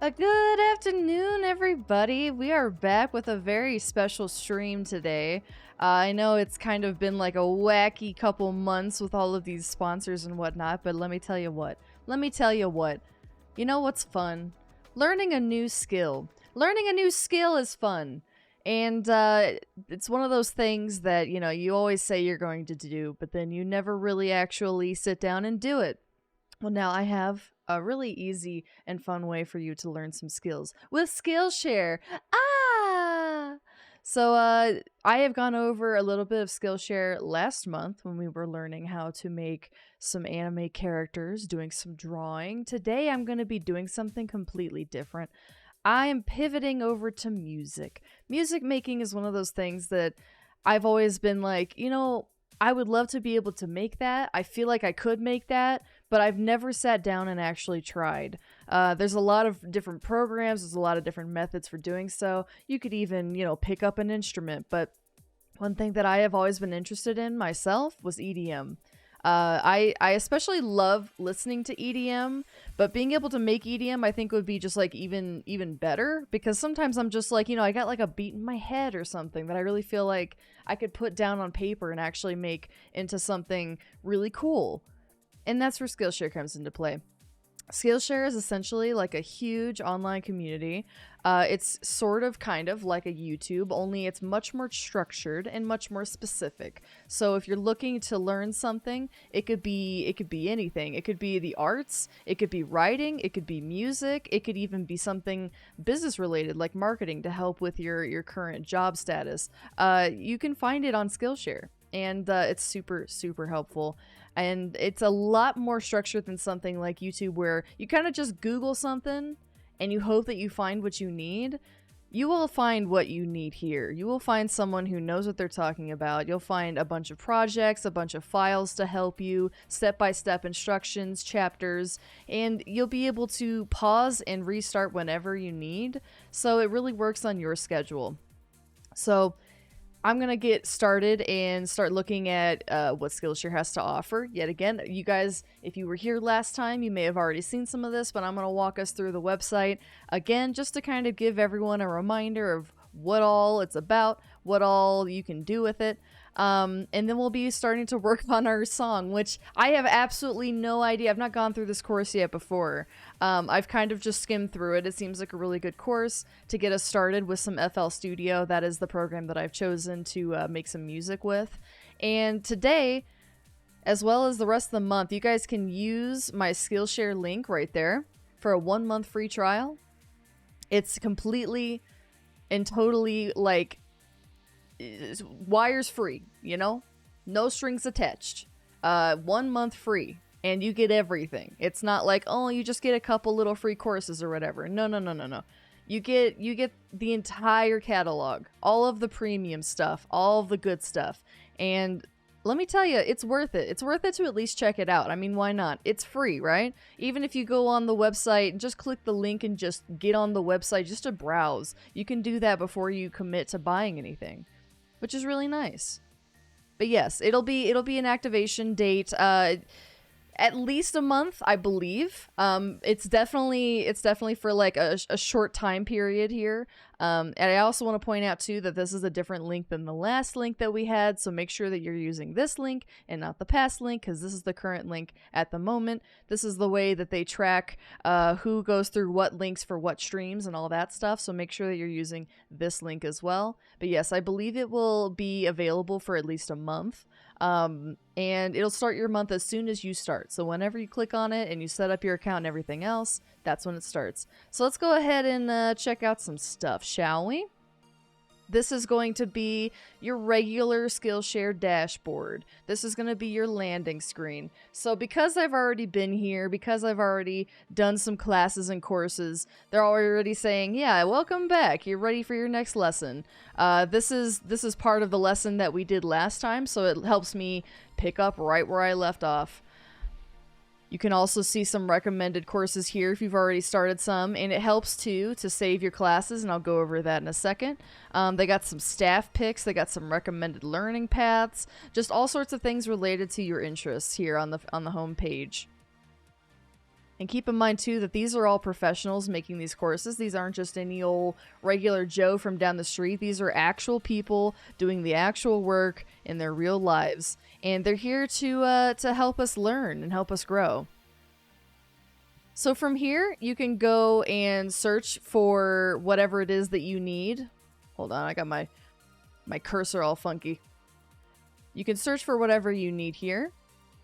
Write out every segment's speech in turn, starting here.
A good afternoon, everybody. We are back with a very special stream today. I know it's kind of been like a wacky couple months with all of these sponsors and whatnot, but let me tell you what. You know what's fun? Learning a new skill. Learning a new skill is fun. And it's one of those things that, you always say you're going to do, but then you never really actually sit down and do it. Well, now I have a really easy and fun way for you to learn some skills with Skillshare. Ah! So, I have gone over a little bit of Skillshare last month when we were learning how to make some anime characters, doing some drawing. Today, I'm going to be doing something completely different. I am pivoting over to music. Music making is one of those things that I've always been like, I would love to be able to make that. I feel like I could make that, but I've never sat down and actually tried. There's a lot of different programs, there's a lot of different methods for doing so. You could even, pick up an instrument, but one thing that I have always been interested in myself was EDM. I especially love listening to EDM, but being able to make EDM I think would be just like even better, because sometimes I'm just like, I got like a beat in my head or something that I really feel like I could put down on paper and actually make into something really cool. And that's where Skillshare comes into play. Skillshare is essentially like a huge online community. It's sort of kind of like a YouTube, only it's much more structured and much more specific. So if you're looking to learn something, it could be anything. It could be the arts, it could be writing, it could be music, it could even be something business related like marketing to help with your current job status. You can find it on Skillshare, and it's super helpful. And it's a lot more structured than something like YouTube, where you kind of just Google something and you hope that you find what you need. You will find what you need here. You will find someone who knows what they're talking about. You'll find a bunch of projects, a bunch of files to help you, step-by-step instructions, chapters, and you'll be able to pause and restart whenever you need. So it really works on your schedule. So I'm going to get started and start looking at what Skillshare has to offer. Yet again, you guys, if you were here last time, you may have already seen some of this, but I'm going to walk us through the website again, just to kind of give everyone a reminder of what all it's about, what all you can do with it. And then we'll be starting to work on our song, which I have absolutely no idea. I've not gone through this course yet before. I've kind of just skimmed through it. It seems like a really good course to get us started with some FL Studio. That is the program that I've chosen to make some music with. And today, as well as the rest of the month, you guys can use my Skillshare link right there for a 1-month free trial. It's completely and totally like wires free, no strings attached. 1 month free, and you get everything. It's not like, oh, you just get a couple little free courses or whatever. No. You get the entire catalog, all of the premium stuff, all of the good stuff. And let me tell you, it's worth it. It's worth it to at least check it out. I mean, why not? It's free, right? Even if you go on the website and just click the link and just get on the website just to browse, you can do that before you commit to buying anything, which is really nice. But yes, it'll be an activation date at least a month, I believe. It's definitely for like a short time period here. And I also want to point out too that this is a different link than the last link that we had, so make sure that you're using this link and not the past link, because this is the current link at the moment. This is the way that they track who goes through what links for what streams and all that stuff, so make sure that you're using this link as well. But yes, I believe it will be available for at least a month. And it'll start your month as soon as you start. So whenever you click on it and you set up your account and everything else, that's when it starts. So let's go ahead and check out some stuff, shall we? This is going to be your regular Skillshare dashboard. This is going to be your landing screen. So because I've already been here, because I've already done some classes and courses, they're already saying, yeah, welcome back. You're ready for your next lesson. This is part of the lesson that we did last time, so it helps me pick up right where I left off. You can also see some recommended courses here if you've already started some, and it helps too to save your classes, and I'll go over that in a second. They got some staff picks, they got some recommended learning paths, just all sorts of things related to your interests here on the home page. And keep in mind, too, that these are all professionals making these courses. These aren't just any old regular Joe from down the street. These are actual people doing the actual work in their real lives. And they're here to help us learn and help us grow. So from here, you can go and search for whatever it is that you need. Hold on, I got my cursor all funky. You can search for whatever you need here.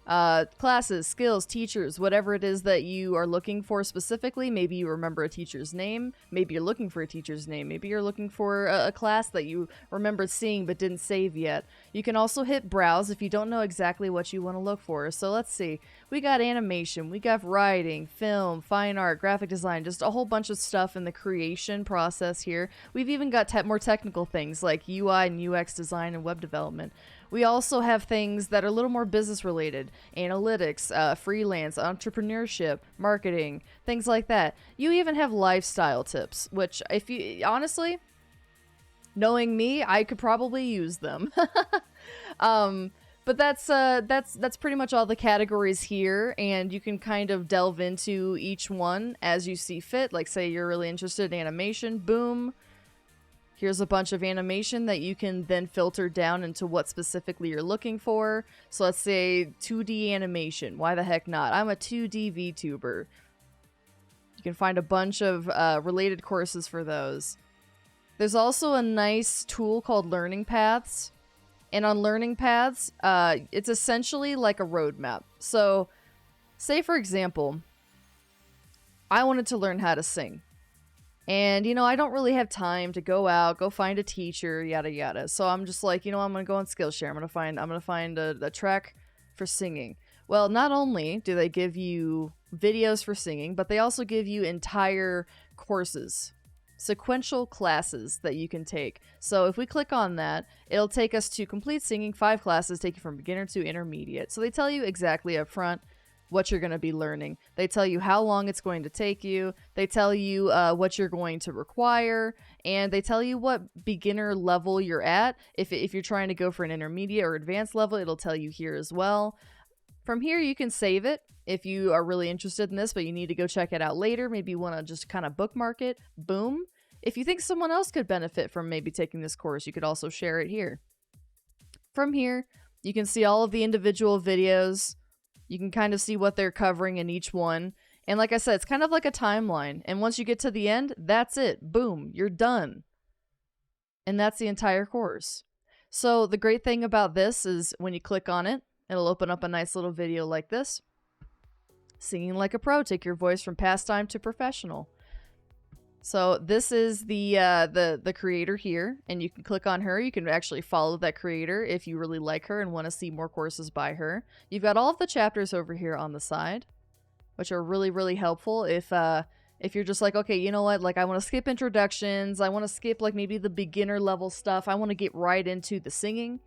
Classes, skills, teachers, whatever it is that you are looking for specifically. Maybe you remember a teacher's name. Maybe you're looking for a teacher's name. Maybe you're looking for a class that you remembered seeing but didn't save yet. You can also hit browse if you don't know exactly what you want to look for. So let's see. We got animation, we got writing, film, fine art, graphic design, just a whole bunch of stuff in the creation process here. We've even got more technical things like UI and UX design and web development. We also have things that are a little more business related, analytics, freelance, entrepreneurship, marketing, things like that. You even have lifestyle tips, which if you honestly, knowing me, I could probably use them. But that's pretty much all the categories here, and you can kind of delve into each one as you see fit. Like say you're really interested in animation, boom. Here's a bunch of animation that you can then filter down into what specifically you're looking for. So let's say 2D animation. Why the heck not? I'm a 2D VTuber. You can find a bunch of related courses for those. There's also a nice tool called Learning Paths. And on Learning Paths, it's essentially like a roadmap. So say, for example, I wanted to learn how to sing. And, you know, I don't really have time to go out, go find a teacher, yada yada. So I'm just like, you know, I'm gonna go on Skillshare. I'm gonna find a track for singing. Well, not only do they give you videos for singing, but they also give you entire courses, sequential classes that you can take. So if we click on that, it'll take us to complete singing, 5 classes, take you from beginner to intermediate. So they tell you exactly up front what you're going to be learning. They tell you how long it's going to take you. They tell you what you're going to require, and they tell you what beginner level you're at. If you're trying to go for an intermediate or advanced level, it'll tell you here as well. From here, you can save it if you are really interested in this, but you need to go check it out later. Maybe you want to just kind of bookmark it. Boom. If you think someone else could benefit from maybe taking this course, you could also share it here. From here, you can see all of the individual videos. You can kind of see what they're covering in each one. And like I said, it's kind of like a timeline. And once you get to the end, that's it. Boom, you're done. And that's the entire course. So the great thing about this is when you click on it, it'll open up a nice little video like this. Singing like a pro, take your voice from pastime to professional. So this is the creator here, and you can click on her. You can actually follow that creator if you really like her and want to see more courses by her. You've got all of the chapters over here on the side, which are really, really helpful if you're just like, okay, you know what, like I want to skip introductions, I want to skip like maybe the beginner level stuff, I want to get right into the singing.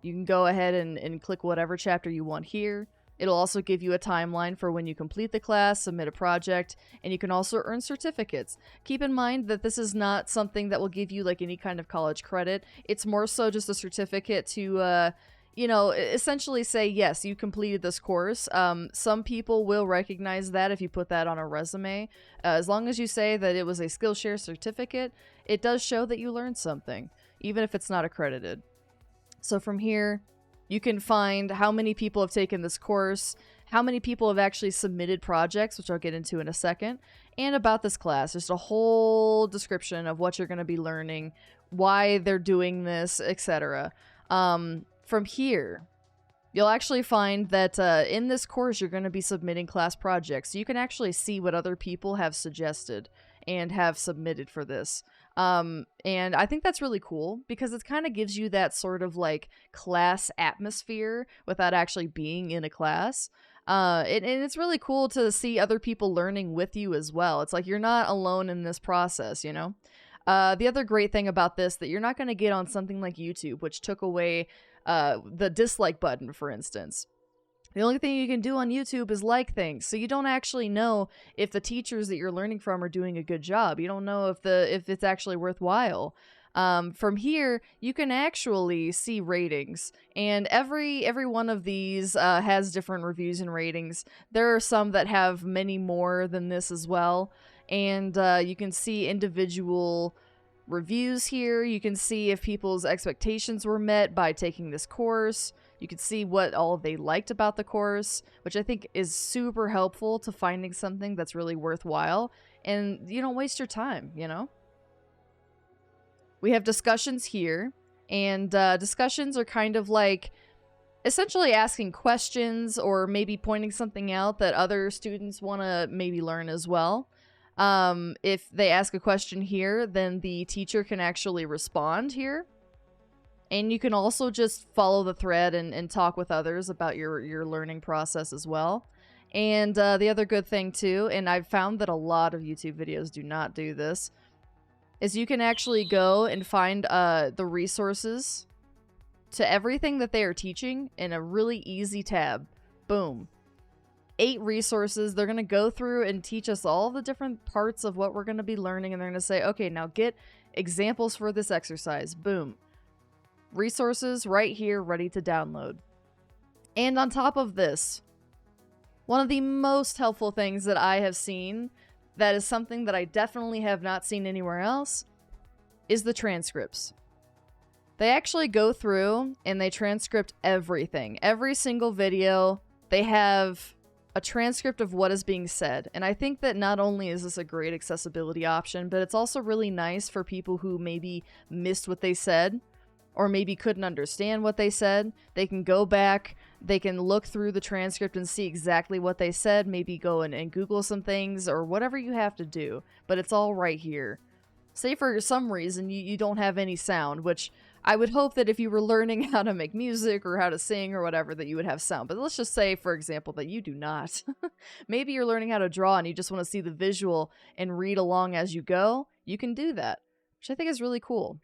You can go ahead and click whatever chapter you want here. It'll also give you a timeline for when you complete the class, submit a project, and you can also earn certificates. Keep in mind that this is not something that will give you like any kind of college credit. It's more so just a certificate to, you know, essentially say, yes, you completed this course. Some people will recognize that if you put that on a resume. As long as you say that it was a Skillshare certificate, it does show that you learned something, even if it's not accredited. So from here, you can find how many people have taken this course, how many people have actually submitted projects, which I'll get into in a second, and about this class. There's a whole description of what you're going to be learning, why they're doing this, etc. From here, you'll actually find that in this course, you're going to be submitting class projects. So you can actually see what other people have suggested and have submitted for this. And I think that's really cool because it kind of gives you that sort of like class atmosphere without actually being in a class. And it's really cool to see other people learning with you as well. It's like you're not alone in this process, you know? The other great thing about this that you're not going to get on something like YouTube, which took away the dislike button, for instance. The only thing you can do on YouTube is like things, so you don't actually know if the teachers that you're learning from are doing a good job. You don't know if it's actually worthwhile. From here, you can actually see ratings, and every one of these has different reviews and ratings. There are some that have many more than this as well, and you can see individual reviews here. You can see if people's expectations were met by taking this course. You can see what all they liked about the course, which I think is super helpful to finding something that's really worthwhile, and you don't waste your time, you know? We have discussions here, and discussions are kind of like essentially asking questions or maybe pointing something out that other students want to maybe learn as well. If they ask a question here, then the teacher can actually respond here. And you can also just follow the thread and talk with others about your learning process as well. And the other good thing too, and I've found that a lot of YouTube videos do not do this, is you can actually go and find the resources to everything that they are teaching in a really easy tab. Boom. 8 resources. They're going to go through and teach us all the different parts of what we're going to be learning, and they're going to say, okay, now get examples for this exercise. Boom. Resources right here, ready to download. And on top of this, one of the most helpful things that I have seen, that is something that I definitely have not seen anywhere else, is the transcripts. They actually go through and they transcript everything. Every single video, they have a transcript of what is being said. And I think that not only is this a great accessibility option, but it's also really nice for people who maybe missed what they said or maybe couldn't understand what they said. They can go back, they can look through the transcript and see exactly what they said, maybe go and Google some things or whatever you have to do, but it's all right here. Say for some reason you don't have any sound, which I would hope that if you were learning how to make music or how to sing or whatever, that you would have sound. But let's just say, for example, that you do not. Maybe you're learning how to draw and you just want to see the visual and read along as you go. You can do that, which I think is really cool.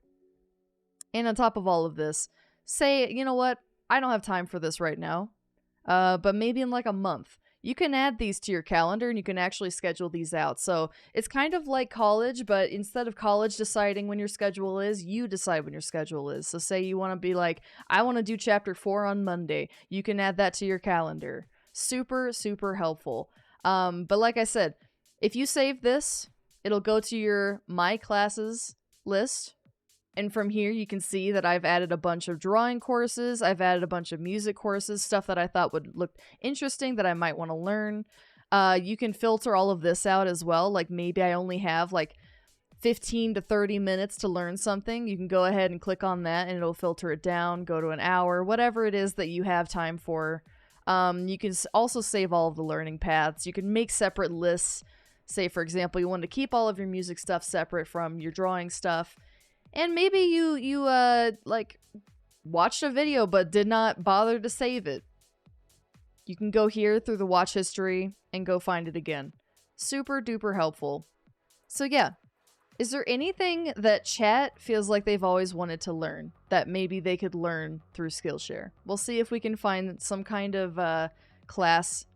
And on top of all of this, say, you know what? I don't have time for this right now. But maybe in like a month, you can add these to your calendar and you can actually schedule these out. So it's kind of like college, but instead of college deciding when your schedule is, you decide when your schedule is. So say you want to be like, I want to do chapter 4 on Monday. You can add that to your calendar. Super, super helpful. But like I said, if you save this, it'll go to your My Classes list. And from here, you can see that I've added a bunch of drawing courses. I've added a bunch of music courses, stuff that I thought would look interesting that I might want to learn. You can filter all of this out as well. Like maybe I only have like 15 to 30 minutes to learn something. You can go ahead and click on that and it'll filter it down, go to an hour, whatever it is that you have time for. You can also save all of the learning paths. You can make separate lists. Say, for example, you want to keep all of your music stuff separate from your drawing stuff. And maybe you like watched a video but did not bother to save it. You can go here through the watch history and go find it again. Super duper helpful. So yeah, is there anything that chat feels like they've always wanted to learn that maybe they could learn through Skillshare? We'll see if we can find some kind of class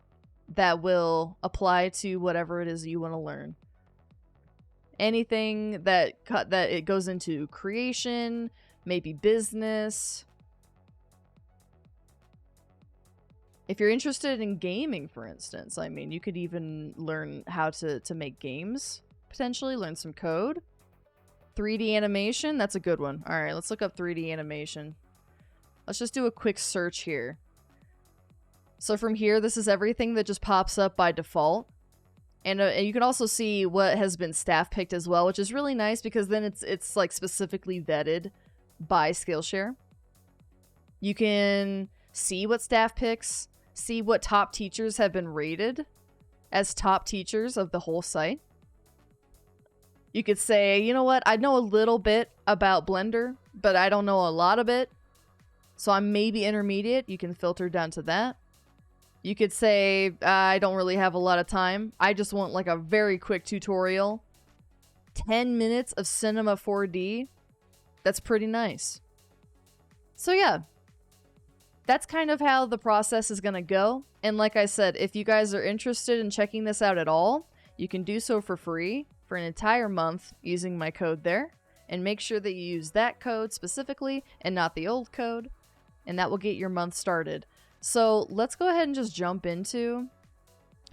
that will apply to whatever it is you want to learn. Anything that it goes into creation, maybe business. If you're interested in gaming, for instance, I mean, you could even learn how to make games, potentially learn some code. 3D animation, that's a good one. All right, let's look up 3D animation. Let's just do a quick search here. So from here, this is everything that just pops up by default. And you can also see what has been staff picked as well, which is really nice because then it's like specifically vetted by Skillshare. You can see what staff picks, see what top teachers have been rated as top teachers of the whole site. You could say, you know what, I know a little bit about Blender, but I don't know a lot of it. So I'm maybe intermediate. You can filter down to that. You could say, I don't really have a lot of time. I just want like a very quick tutorial. 10 minutes of Cinema 4D. That's pretty nice. So yeah, that's kind of how the process is going to go. And like I said, if you guys are interested in checking this out at all, you can do so for free for an entire month using my code there. and make sure that you use that code specifically and not the old code, and that will get your month started. So let's go ahead and just jump into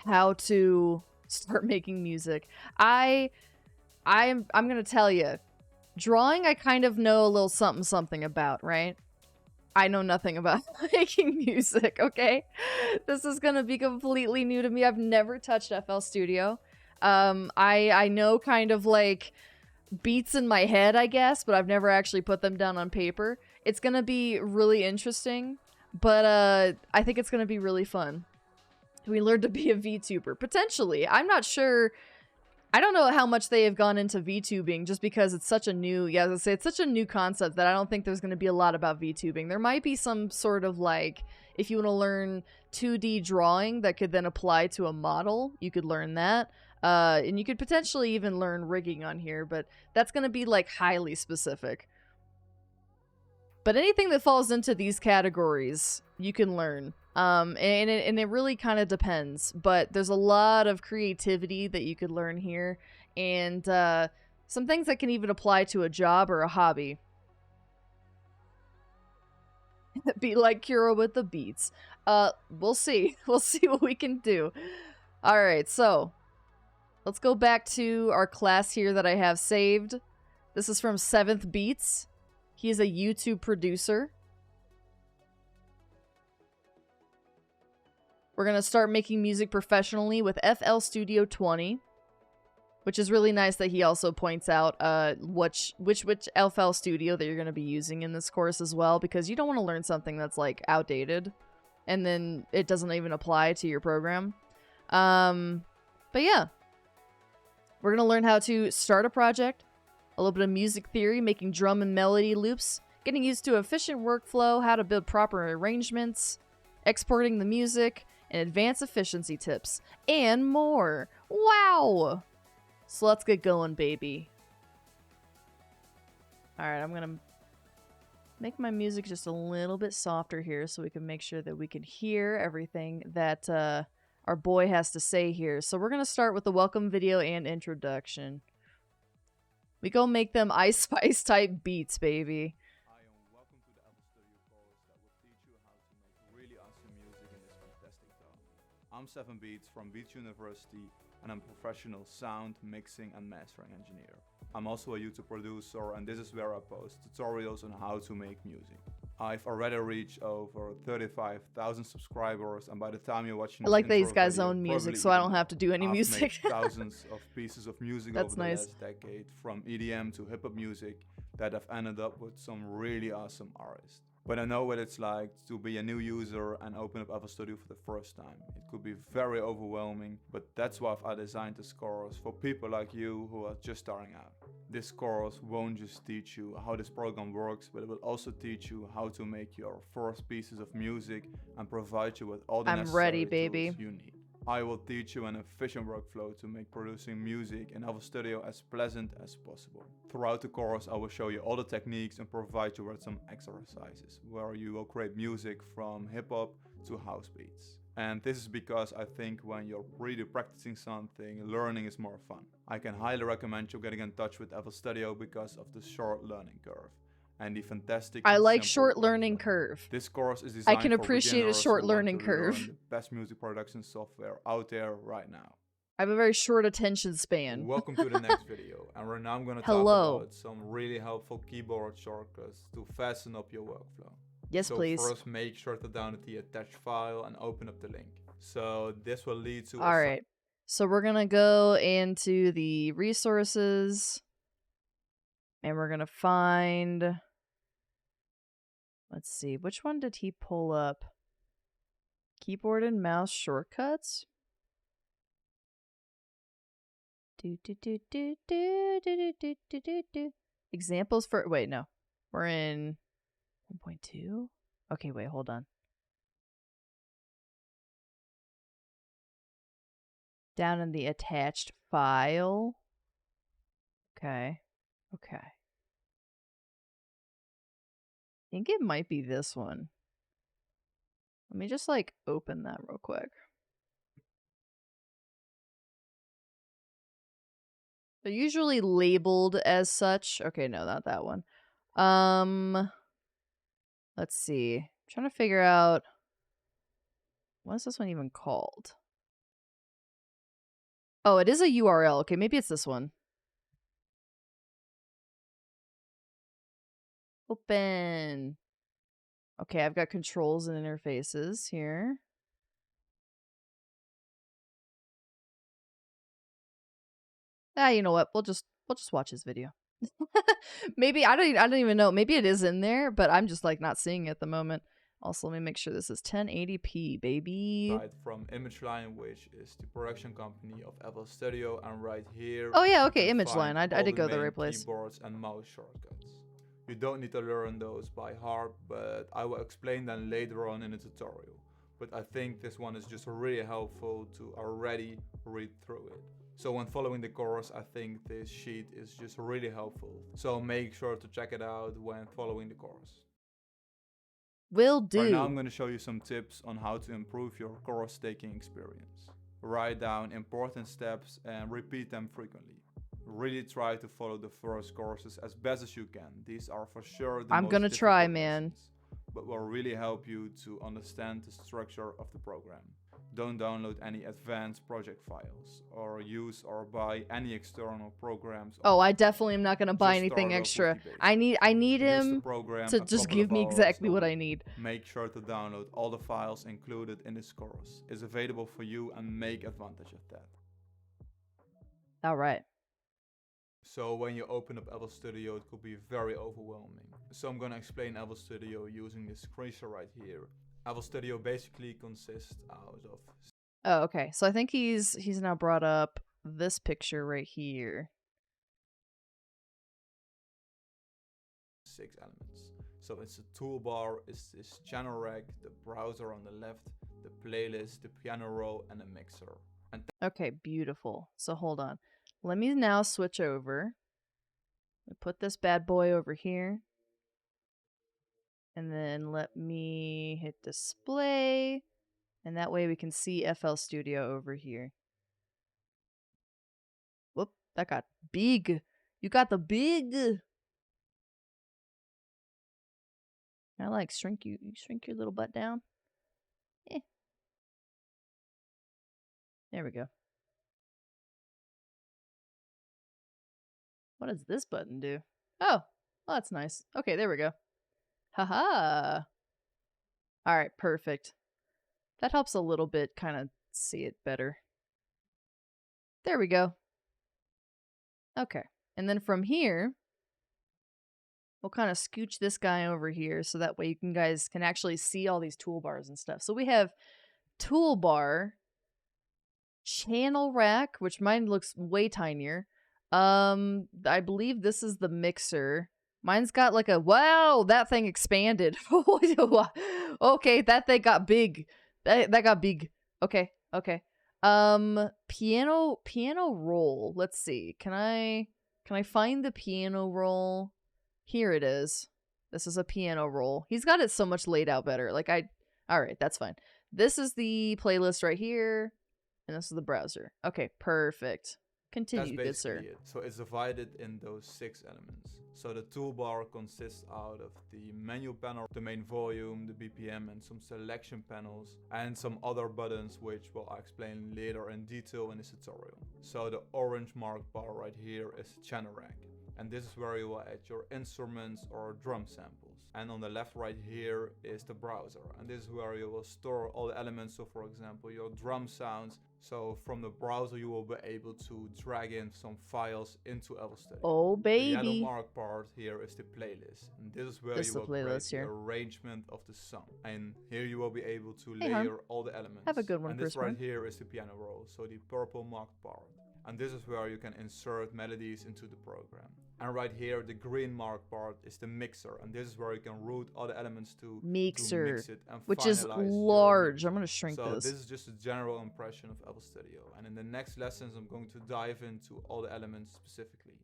how to start making music. I'm gonna tell you, drawing I kind of know a little something about, right? I know nothing about making music, okay? This is gonna be completely new to me. I've never touched FL Studio. I know kind of like beats in my head, I guess, but I've never actually put them down on paper. It's gonna be really interesting, but I think it's gonna be really fun. We learned to be a VTuber. Potentially. I'm not sure. I don't know how much they have gone into VTubing just because it's such a new, yeah, I was gonna say, it's such a new concept that I don't think there's going to be a lot about VTubing. There might be some sort of like, if you want to learn 2D drawing that could then apply to a model, you could learn that. And you could potentially even learn rigging on here, but that's going to be like highly specific. But anything that falls into these categories, you can learn. And it really kind of depends. But there's a lot of creativity that you could learn here. And some things that can even apply to a job or a hobby. Be like Kira with the beats. We'll see. We'll see what we can do. Alright, so let's go back to our class here that I have saved. This is from 7th Beats. He is a YouTube producer. We're going to start making music professionally with FL Studio 20, which is really nice that he also points out which FL Studio that you're going to be using in this course as well, because you don't want to learn something that's like outdated and then it doesn't even apply to your program. But yeah, we're going to learn how to start a project, a little bit of music theory, making drum and melody loops, getting used to efficient workflow, how to build proper arrangements, exporting the music, and advanced efficiency tips, and more. Wow! So let's get going, baby. Alright, I'm gonna make my music just a little bit softer here so we can make sure that we can hear everything that our boy has to say here. So we're gonna start with the welcome video and introduction. We go make them Ice Spice type beats, baby. Hi, and welcome to the FL Studio course that will teach you how to make really awesome music in this fantastic town. I'm 7Beats from Beats University, and I'm a professional sound, mixing, and mastering engineer. I'm also a YouTube producer, and this is where I post tutorials on how to make music. I've already reached over 35,000 subscribers, and by the time you're watching this I like that these intro guys video, own music, probably so I don't even have to do any I've music. made thousands of pieces of music That's over the nice. last decade, from EDM to hip-hop music, that have ended up with some really awesome artists. But I know what it's like to be a new user and open up FL Studio for the first time. It could be very overwhelming, but that's why I designed this course for people like you who are just starting out. This course won't just teach you how this program works, but it will also teach you how to make your first pieces of music and provide you with all the necessary tools you need. I will teach you an efficient workflow to make producing music in FL Studio as pleasant as possible. Throughout the course, I will show you all the techniques and provide you with some exercises where you will create music from hip-hop to house beats. And this is because I think when you're really practicing something, learning is more fun. I can highly recommend you getting in touch with FL Studio because of the short learning curve and the fantastic. I like short learning curve. This course is designed I can appreciate a short learning curve. Learn the best music production software out there right now. I have a very short attention span. Welcome to the next video, and right now I'm going to talk about some really helpful keyboard shortcuts to fasten up your workflow. Yes, please. So first, make sure to download the attached file and open up the link. So this will lead to. All right. So we're gonna go into the resources, and we're gonna find. Let's see, which one did he pull up? Keyboard and mouse shortcuts? Examples for, wait, no. We're in 1.2? Okay, wait, hold on. Down in the attached file. Okay. Okay. I think it might be this one. Let me just like open that real quick. They're usually labeled as such. Okay, no, not that one. Let's see. I'm trying to figure out, what is this one even called? Oh, it is a URL. Okay, maybe it's this one. Open. Okay, I've got controls and interfaces here. You know what? We'll just watch his video. Maybe I don't even know. Maybe it is in there, but I'm just like not seeing it at the moment. Also, let me make sure this is 1080p, baby. Right from ImageLine, which is the production company of FL Studio, and right here. Oh yeah, you okay, can ImageLine. find I all did go to the main right place. Keyboards and mouse shortcuts. You don't need to learn those by heart, but I will explain them later on in the tutorial. But I think this one is just really helpful to already read through it. So when following the course, I think this sheet is just really helpful. So make sure to check it out when following the course. Will do. Right now I'm going to show you some tips on how to improve your course taking experience. Write down important steps and repeat them frequently. Really try to follow the first courses as best as you can. These are for sure the I'm most gonna difficult try, man. lessons, but will really help you to understand the structure of the program. Don't download any advanced project files or use or buy any external programs. Oh, I definitely am not gonna buy Just anything start off extra. with the I need Here's the him program to a just couple give of me hours exactly what long. I need. Make sure to download all the files included in this course. It's available for you and make advantage of that. All right. So when you open up FL Studio, it could be very overwhelming. So I'm gonna explain FL Studio using this screenshot right here. FL Studio basically consists out of... Oh, okay. So I think he's now brought up this picture right here. 6 elements. So it's a toolbar, it's this channel rack, the browser on the left, the playlist, the piano roll, and a mixer. And okay, beautiful. So hold on. Let me now switch over. Put this bad boy over here. And then let me hit display. And that way we can see FL Studio over here. Whoop, that got big. You got the big. I like shrink you shrink your little butt down. Eh. There we go. What does this button do? Oh, well, that's nice. Okay, there we go. Haha. All right, perfect. That helps a little bit kind of see it better. There we go. Okay. And then from here, we'll kind of scooch this guy over here so that way you guys can actually see all these toolbars and stuff. So we have toolbar, channel rack, which mine looks way tinier. I believe this is the mixer. Mine's got like a, wow, that thing expanded. Okay, that thing got big. That got big. Okay, okay. Piano roll. Let's see. Can I find the piano roll? Here it is. This is a piano roll. He's got it so much laid out better. Like all right, that's fine. This is the playlist right here, and this is the browser. Okay, perfect. Continue, good sir. That's basically it. So it's divided in those 6 elements. So the toolbar consists out of the menu panel, the main volume, the BPM, and some selection panels, and some other buttons which will explain later in detail in this tutorial. So the orange marked bar right here is the channel rack. And this is where you will add your instruments or drum samples. And on the left right here is the browser, and this is where you will store all the elements. So for example, your drum sounds. So from the browser you will be able to drag in some files into FL Studio. Oh baby. The yellow mark part here is the playlist, and this is where you will create the arrangement of the song. And here you will be able to layer all the elements. Have a good one, and this right here is the piano roll, so the purple marked part. And this is where you can insert melodies into the program. And right here, the green mark part is the mixer, and this is where you can route all the elements to mix it and which is large. I'm gonna shrink this. So this is just a general impression of FL Studio, and in the next lessons I'm going to dive into all the elements specifically.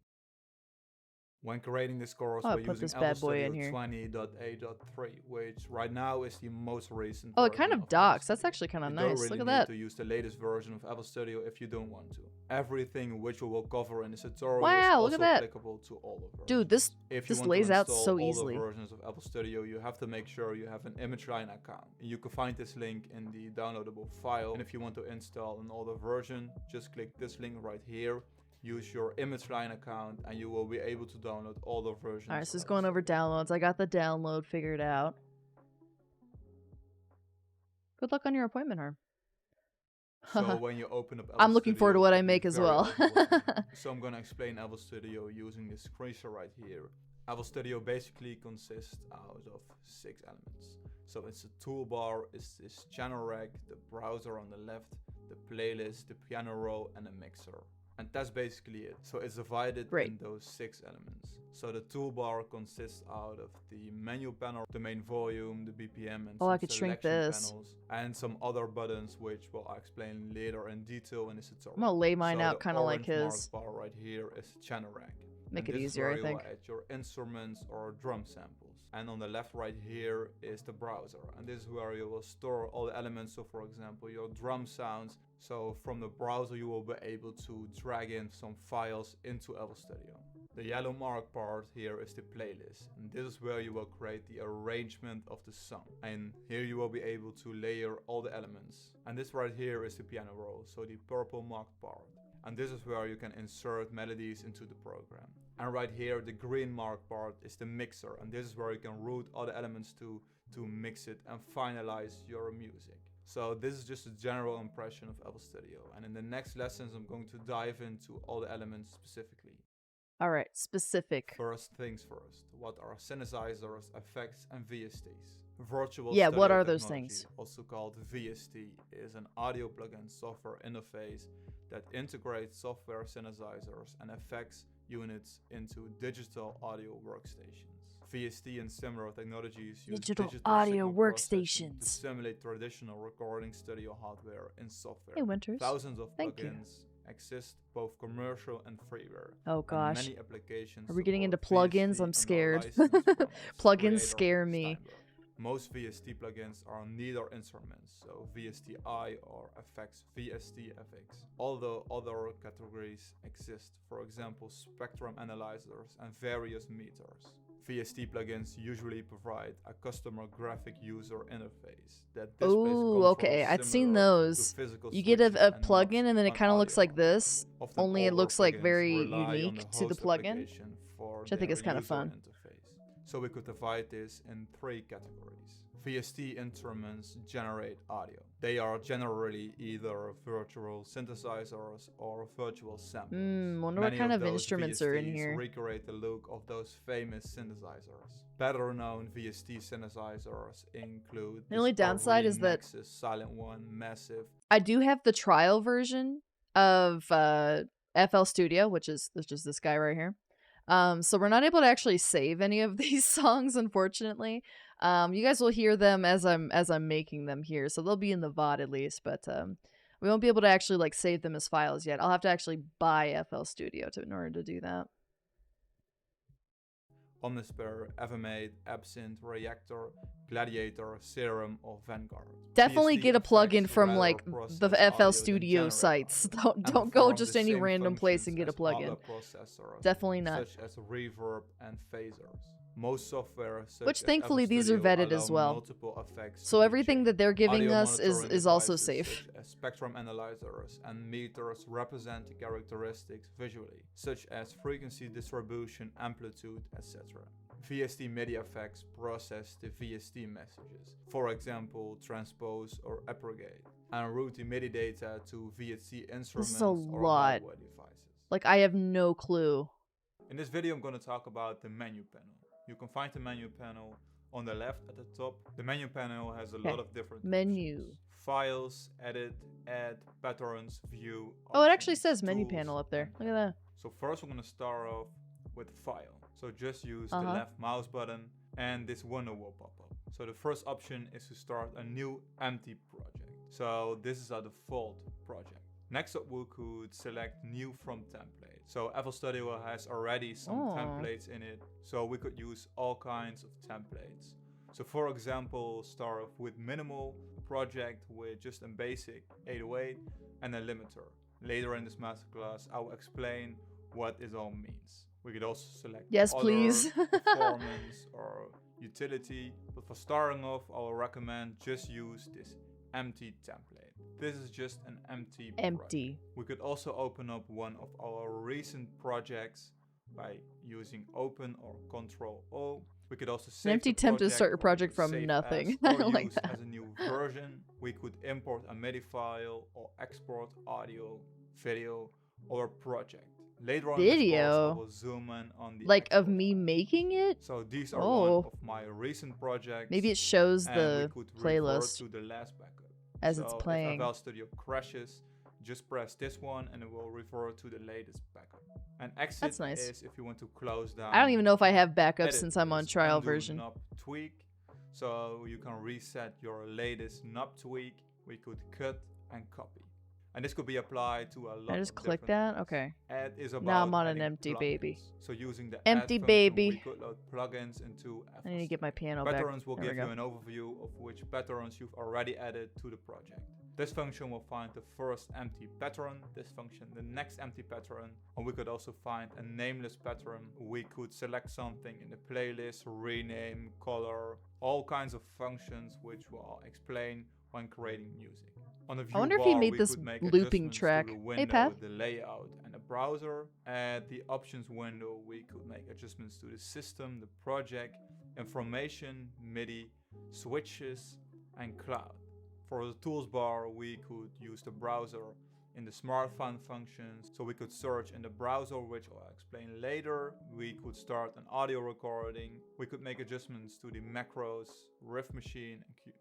When creating the scores, I'll we're put using this FL bad boy Studio in here. 20.8.3, which right now is the most recent Oh, it kind version of of FL docks. That's Studio. actually kind of You don't nice. really Look at need that. to use the latest version of FL Studio if you don't want to. Everything which we will cover in this tutorial is Wow, look also at that. applicable to all the versions. Dude, this If you want lays to out install so all easily. the versions of FL Studio, you have to make sure you have an image line account. You can find this link in the downloadable file. And if you want to install an older version, just click this link right here. Use your image line account and you will be able to download all the versions. Alright, so it's going over downloads. I got the download figured out. Good luck on your appointment, Harm. So when you open up FL I'm looking forward to what I Studio, make it's as very well. overwhelming. So I'm gonna explain FL Studio using this screenshot right here. FL Studio basically consists out of 6 elements. So it's a toolbar, it's this channel rack, the browser on the left, the playlist, the piano roll, and a mixer. And that's basically it. So it's divided in those 6 elements. So the toolbar consists out of the menu panel, the main volume, the BPM, and some selection panels, and some other buttons, which I'll explain later in detail in this tutorial. I'm gonna lay mine out kind of like his. The bar right here is the channel rack. Make it easier, I think. Add your instruments or drum samples. And on the left right here is the browser. And this is where you will store all the elements. So for example, your drum sounds. So from the browser, you will be able to drag in some files into FL Studio. The yellow mark part here is the playlist. And this is where you will create the arrangement of the song. And here you will be able to layer all the elements. And this right here is the piano roll. So the purple marked part. And this is where you can insert melodies into the program. And right here, the green mark part is the mixer. And this is where you can route all the elements to mix it and finalize your music. So this is just a general impression of FL Studio. And in the next lessons, I'm going to dive into all the elements specifically. All right, specific. First things first. What are synthesizers, effects, and VSTs? Virtual Yeah, what Studio are those Technology, things? also called VST, is an audio plugin software interface that integrates software synthesizers and effects units into digital audio workstations. VST and similar technologies use digital audio signal processing to workstations. simulate traditional recording studio hardware in software. Hey, Winters. Thousands of Thank you. plugins exist, both commercial and freeware. Oh gosh. Many applications Are we getting into support plugins? VST I'm and are scared. licensed from Plugins creator scare me. Steinberg. Most VST plugins are neither instruments, so VST-I or effects VST-FX. Although other categories exist, for example spectrum analyzers and various meters. VST plugins usually provide a customer graphic user interface that displays Oh, okay. I'd seen those. You get a plugin and then it kind of looks like this. Often Only it older looks like plugins very rely on unique to the host plugin, application for which I think their is kind of user fun. interface. So we could divide this in 3 categories. VST instruments generate audio. They are generally either virtual synthesizers or virtual samples. Wonder what Many kind of those instruments are in VSTs here. recreate the look of those famous synthesizers. Better known VST synthesizers include The only downside is that Nexus, Silent One, Massive. I do have the trial version of FL Studio, which is just this guy right here. So we're not able to actually save any of these songs, unfortunately. You guys will hear them as I'm making them here, so they'll be in the VOD at least, but we won't be able to actually like save them as files yet. I'll have to actually buy FL Studio in order to do that. Omnisphere, Evermade, Absinthe, Reactor, Gladiator, Serum, or Vanguard. Definitely VST get a plugin effects from rather like process the audio FL than Studio generate sites. audio, Don't and go perform just the any same random place and get a functions as plugin. other processors, Definitely not. such as reverb and phasers. Most software, such Which as thankfully FL these are Studio, vetted as allow well. multiple effects So to be everything changed. that they're giving Audio us monitoring is also devices safe. Such as spectrum analyzers and meters represent the characteristics visually, such as frequency distribution, amplitude, etc. VST MIDI effects process the VST messages, for example, transpose or abrogate, and route the MIDI data to VST instruments or lot. hardware devices. Like, I have no clue. In this video, I'm going to talk about the menu panel. You can find the menu panel on the left at the top. The menu panel has a lot of different menu options. Files, edit, add, patterns, view. Oh, it options, actually says menu tools, panel up there. and Look at that. so first we're going to start off with file. So just use the left mouse button and this window will pop up. So the first option is to start a new empty project. So this is a default project. Next up we could select new from template. So FL Studio has already some Oh. templates in it, so we could use all kinds of templates. So for example, start with minimal project with just a basic 808 and a limiter. Later in this masterclass, I will explain what it all means. We could also select Yes, other please. performance or utility, but for starting off, I will recommend just use this empty template. This is just an empty project. We could also open up one of our recent projects by using Open or Control O. We could also save an empty temp to start your project from nothing. Or like use that. as a new version. We could import a MIDI file or export audio, video, or a project. Later on in this course, I will zoom in on the like of me making it. So these are one of my recent projects. Maybe it shows the we could playlist to the last backup as it's playing. If FL Studio crashes, just press this one and it will revert to the latest backup. And exit That's nice. is if you want to close down. I don't even know if I have backup since I'm on trial version. Knob tweak, so you can reset your latest knob tweak. We could cut and copy. And this could be applied to a lot. I just click that? Okay. Add is about now I'm on an empty plugins. baby. So using the empty add baby. We could load plugins into FL. I need to get my piano patterns back. will give you an overview of which patterns you've already added to the project. This function will find the first empty pattern, this function the next empty pattern, and we could also find a nameless pattern. We could select something in the playlist, rename, color, all kinds of functions which we'll explain when creating music. On the view I wonder if he made this looping track. Hey, Pat. The layout and the browser. At the options window, we could make adjustments to the system, the project, information, MIDI, switches, and cloud. For the tools bar, we could use the browser in the smartphone functions. So we could search in the browser, which I'll explain later. We could start an audio recording. We could make adjustments to the macros, riff machine, and cue.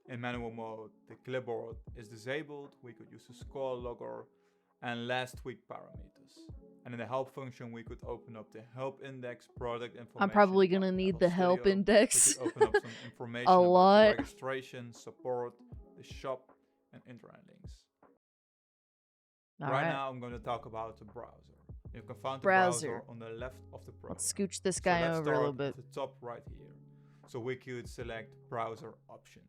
In manual mode, the clipboard is disabled. We could use the score logger and last tweak parameters. And in the help function, we could open up the help index, product information. I'm probably gonna need the help index. We could open up some information a about lot. Registration, support, the shop, and internet links. All right right now, I'm going to talk about the browser. You can find the browser on the left of the program. Let's scooch this guy over a little bit. At the top right here. So we could select browser options.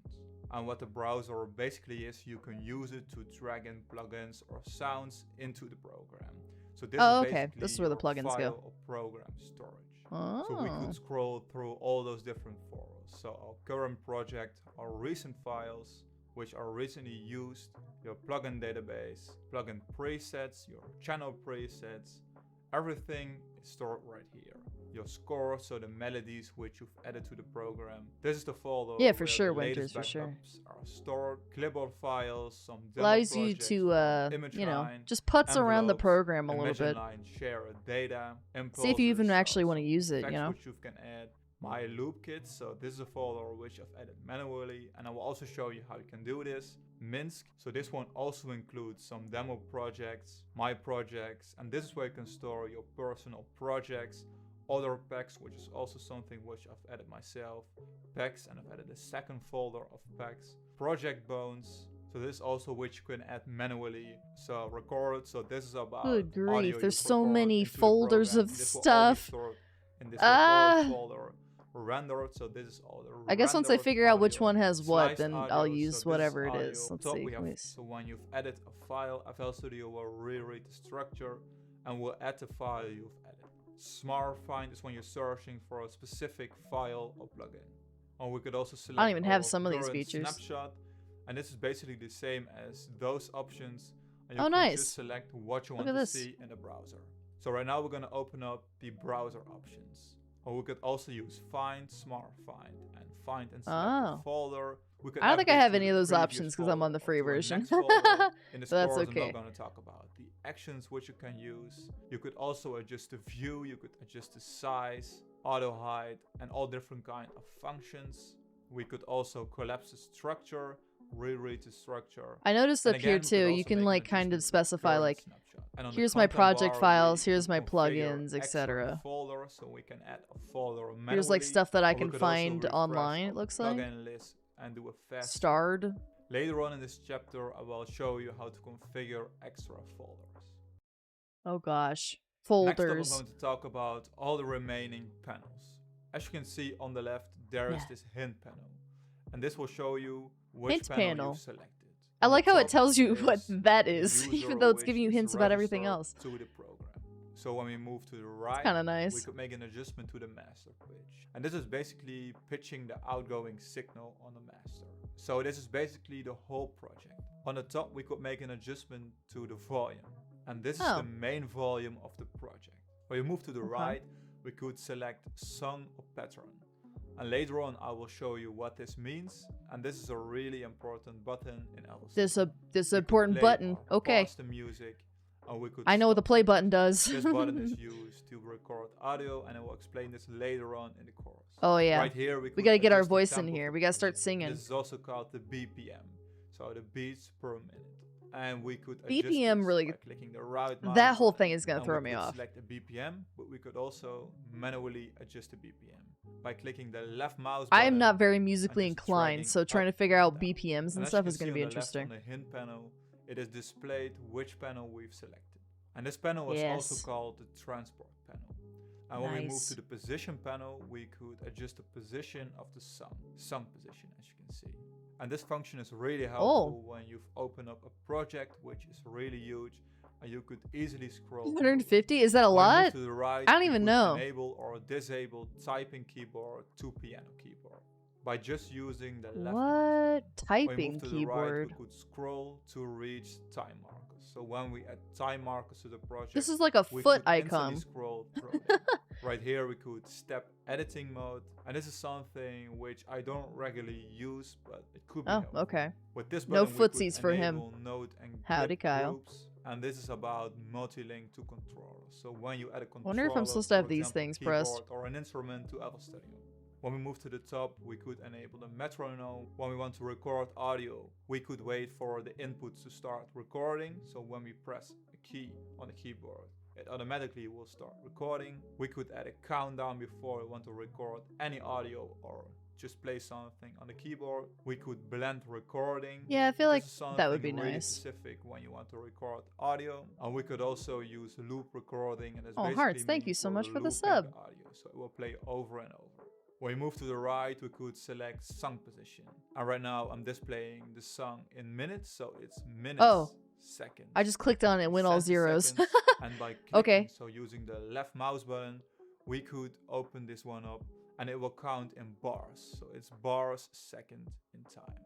And what the browser basically is, you can use it to drag in plugins or sounds into the program. So this is basically this is where the plugins file go. Or program storage. Oh. So we could scroll through all those different folders. So our current project, our recent files, which are recently used, your plugin database, plugin presets, your channel presets, everything is stored right here. Your score, so the melodies which you've added to the program. This is the folder. Yeah, for sure, Winters, for sure. Are stored. Clipboard files, some demo allows you projects, to, you know, just putz around the program a little bit. Share data, see if you even actually want to use it, you know. Which you can add. My loop kits, so this is a folder which I've added manually, and I will also show you how you can do this. Minsk, so this one also includes some demo projects, my projects, and this is where you can store your personal projects, other packs, which is also something which I've added myself, packs, and I've added a second folder of packs, project bones, so this is also which you can add manually, so record, so this is about good grief, there's so record many into the folders program. of This will all be stuff. stored in this record folder. Rendered, so this is all the I guess once I figure out which one has what, then audio, I'll use so whatever it audio. is. Let's Top see. we have, so when you've added a file, FL Studio will reread the structure and will add the file you've added. Smart Find is when you're searching for a specific file or plugin. Or we could also select I don't even have some of these features. Snapshot, and this is basically the same as those options. And you can nice. Just select what you want to see in the browser. So right now we're going to open up the browser options. Or we could also use Find, Smart Find, and Find and select the folder. We could I don't think I have any of those options because I'm on the free version. In the so that's scores okay. I'm not going to talk about the actions which you can use. You could also adjust the view. You could adjust the size, auto hide, and all different kind of functions. We could also collapse the structure, reread the structure. I noticed up here too, you can like kind of specify like, here's my project files, here's my plugins, etc. Folder, so we can add a folder manually. Here's like stuff that I can find online, it looks like. List and do a fast starred. Later on in this chapter, I will show you how to configure extra folders. Oh gosh. Next up, I'm Folders. going to talk about all the remaining panels. As you can see on the left, there is Yeah. this hint panel. And this will show you which Hint panel panel. you've selected. I On the like how it top tells you what is that the is, user even though it's giving you wishes hints to about everything register else. to the program. So when we move to the right, It's kind of nice. we could make an adjustment to the master pitch. And this is basically pitching the outgoing signal on the master. So this is basically the whole project. On the top, we could make an adjustment to the volume. And this is the main volume of the project. When we move to the right, we could select song or pattern. And later on, I will show you what this means. And this is a really important button in LSD. This important button. Okay. Pause the music. And we could I know what the play button does. this button is used to record audio, and I will explain this later on in the chorus. Oh yeah. Right here, we gotta get our adjust the voice in tempo here. of We the gotta start music. singing. This is also called the BPM, so the beats per minute. And we could adjust BPM this really. by clicking the right mouse That whole button, thing is gonna and throw we me could off. Select a BPM, but we could also manually adjust the BPM by clicking the left mouse button. I am not very musically and just inclined, dragging so trying to up figure out and down. BPMs and as stuff you is can gonna see be on the left, interesting. on the hint panel, it is displayed which panel we've selected. And this panel is Yes. also called the transport panel. And when we move Nice. to the position panel, we could adjust the position of the song position, as you can see. And this function is really helpful when you've opened up a project which is really huge, and you could easily scroll. 150? Is that a When we move lot? to the right, I don't we even could know. Enable or disable typing keyboard to piano keyboard by just using the left. What? When we Typing move to keyboard. the right, we could scroll to reach time markers. So when we add time markers to the project, This is like a we foot could instantly icon. scroll through them. Right here, we could step editing mode, and this is something which I don't regularly use, but it could be Oh, helpful. okay. With this No button, we could footsies for him. enable Node and Howdy, clip Kyle. groups, and this is about multi-link to controllers. So when you add a controller, Wonder if I'm supposed to have for these example, things keyboard pressed. or an instrument to FL Studio. When we move to the top, we could enable the metronome. When we want to record audio, we could wait for the inputs to start recording. So when we press a key on the keyboard, it automatically will start recording. We could add a countdown before we want to record any audio or just play something on the keyboard. We could blend recording. Yeah, I feel like This is that would be something really nice. specific when you want to record audio. And we could also use loop recording, and Oh, Hearts, thank you so much for the looping sub. audio, so it will play over and over. When we move to the right, we could select song position. And right now I'm displaying the song in minutes, so it's minutes, seconds. I just clicked on it and went all zeros. centiseconds, and by clicking, Okay. so using the left mouse button, we could open this one up, and it will count in bars. So it's bars second in time.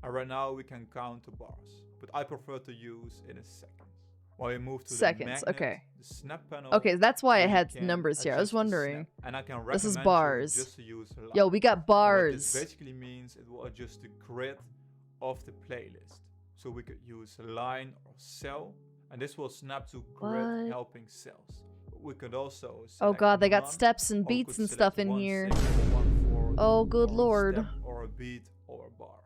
And right now we can count to bars, but I prefer to use it in seconds. While we move to Seconds, the magnet, okay. the snap panel. Okay, that's why it we had can numbers here. I was adjust the wondering. snap, and I can This is recommend you bars. just to use line. Yo, we got What this bars. basically means it will adjust the grid of the playlist. So we could use line or cell, and this will snap to grid What? helping cells. But we could also Oh select god, they got none, steps and or we beats could and select stuff in one here. single, one four, Oh, good or a lord. step or a beat or a bar.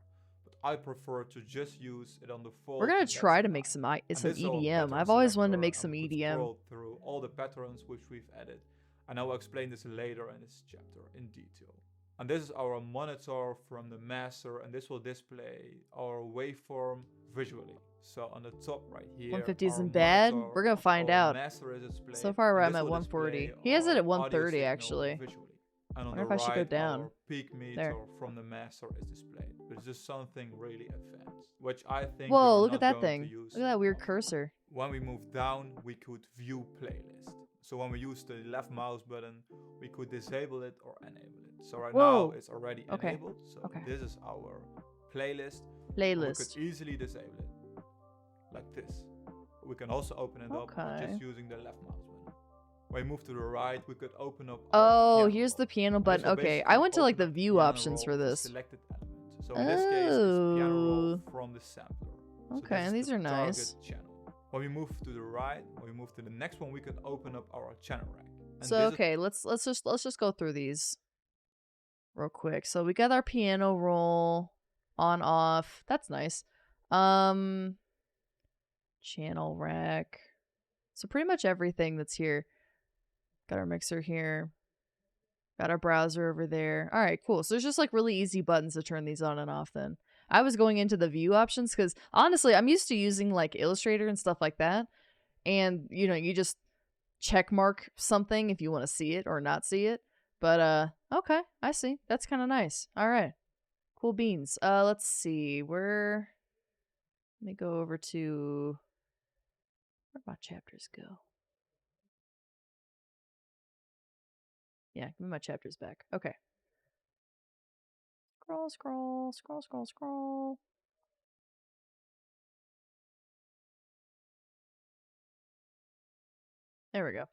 But I prefer to just use it on the full. We're gonna and that's try to enough. make some And some this is our EDM. pattern I've always wanted to selector, make and some we could EDM. scroll through all the patterns which we've added, and I will explain this later in this chapter in detail. And this is our monitor from the master, and this will display our waveform visually. So on the top right here, 150 our isn't bad. monitor We're gonna of find our out. master is displayed, So far, and I'm this at will 140. display He has it our at audio 130 signal actually. visually. And on Wonder the if I should go right, down. our peak meter There. from the master is displayed. But it's just something really advanced, which I think Whoa, we're look not at that going to thing. use Look at that weird on- cursor. When we move down, we could view playlist. So when we use the left mouse button, we could disable it or enable it. So right Whoa. now it's already Okay. enabled. So Okay. this is our playlist. We Playlist. could easily disable it like this. We can also open it up by Okay. just using the left mouse button. When we move to the right, we could open up. Oh, our here's the piano piano roll. button. This will Okay, I basically went to like the open up view piano options for roll this. selected element. So in this case, it's piano roll Oh. from the sampler. So Okay, this is these the are nice. target channel. When we move to the right, when we move to the next one, we can open up our channel rack. And So this is- okay, let's just go through these real quick. So we got our piano roll on off. That's nice. Channel rack. So pretty much everything that's here. Got our mixer here. Got our browser over there. All right, cool. So there's just like really easy buttons to turn these on and off then. I was going into the view options because honestly, I'm used to using like Illustrator and stuff like that. And, you know, you just check mark something if you want to see it or not see it. But okay, I see. That's kind of nice. All right. Cool beans. Let's see. Let me go over to where'd my chapters go? Yeah, give me my chapters back. Okay. Scroll, scroll, scroll, scroll, scroll. There we go.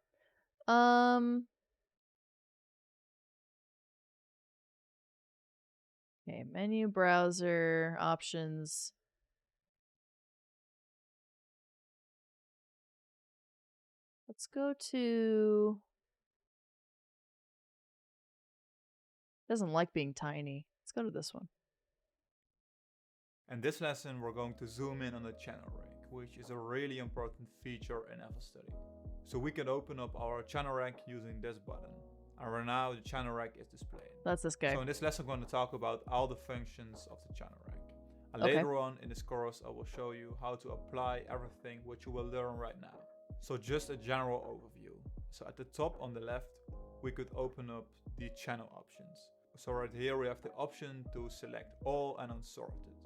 Okay, menu, browser, options. Let's go to... Doesn't like being tiny. Let's go to this one. In this lesson, we're going to zoom in on the channel rank, which is a really important feature in FL Study. So we can open up our channel rank using this button. And right now, the channel rank is displayed. That's this guy. So in this lesson, I'm going to talk about all the functions of the channel rank. And Okay. later on in this course, I will show you how to apply everything which you will learn right now. So just a general overview. So at the top on the left, we could open up the channel options. So right here we have the option to select all and unsorted.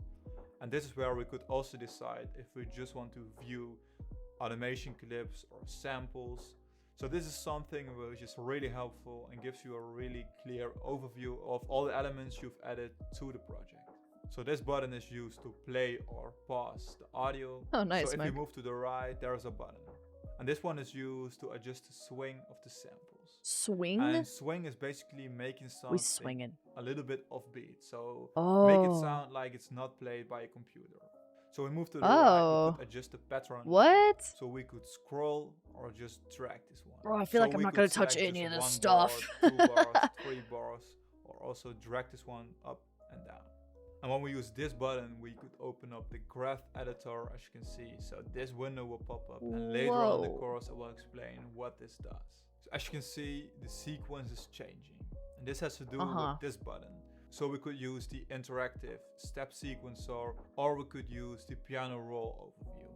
And this is where we could also decide if we just want to view automation clips or samples. So this is something which is really helpful and gives you a really clear overview of all the elements you've added to the project. So this button is used to play or pause the audio. Oh, nice, So if Mike. you move to the right, there's a button. And this one is used to adjust the swing of the samples. Swing? And swing is basically making something We swinging. a little bit offbeat. So Oh. make it sound like it's not played by a computer. So we move to the right, we could adjust the pattern. What? So we could scroll or just drag this one. Bro, I feel like I'm not gonna touch any of this one stuff. Bar, 2 bars, 3 bars, or also drag this one up and down. And when we use this button, we could open up the graph editor, as you can see. So this window will pop up, and later on in the course, I will explain what this does. So as you can see, the sequence is changing, and this has to do with this button. So we could use the interactive step sequencer, or we could use the piano roll overview.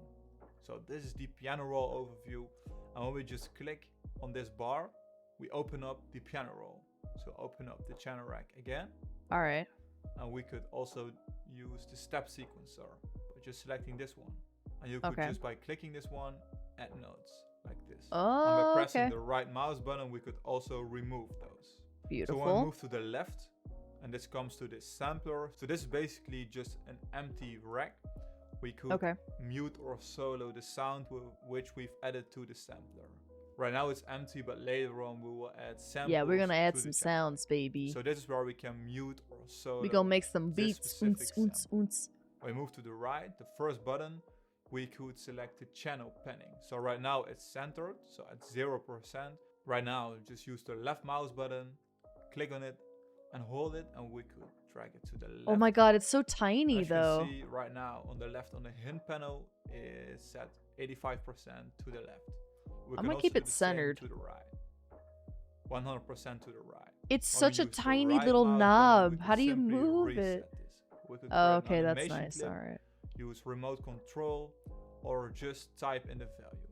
So this is the piano roll overview, and when we just click on this bar, we open up the piano roll. So open up the channel rack again. All right. And we could also use the step sequencer by just selecting this one. And you could just by clicking this one, add notes like this. Oh, and by pressing the right mouse button, we could also remove those. Beautiful. So when we move to the left, and this comes to this sampler. So this is basically just an empty rack. We could mute or solo the sound which we've added to the sampler. Right now it's empty, but later on we will add samples. Yeah, we're gonna add some sounds, baby. So this is where we can mute or solo. We gonna make some beats. We move to the right, the first button, we could select the channel panning. So right now it's centered, so at 0%. Right now, just use the left mouse button, click on it, and hold it, and we could drag it to the left. Oh my god, it's so tiny though. As you can see right now on the left, on the hint panel, is set 85% to the left. I'm gonna keep it centered. To the right. 100% to the right. It's such a tiny little knob. How do you move it? Oh, okay, that's nice. All right. Use remote control or just type in the value.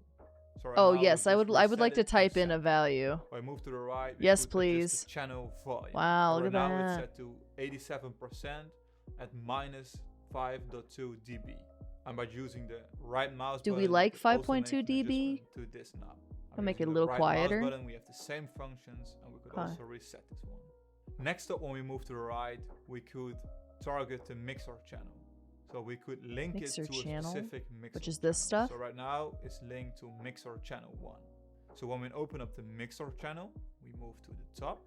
So oh yes, I would like to type in a value. I move to the right. Yes, please. The channel volume. Wow, look at that. Now it's set to 87% at minus 5.2 dB. And by using the right mouse button, do we like 5.2 dB? To this knob. I'll make it a little quieter. Mouse button, we have the same functions, and we could also reset this one. Next up, when we move to the right, we could target the mixer channel. So we could link it to a specific mixer, which is this stuff. So right now it's linked to mixer channel 1. So when we open up the mixer channel, we move to the top.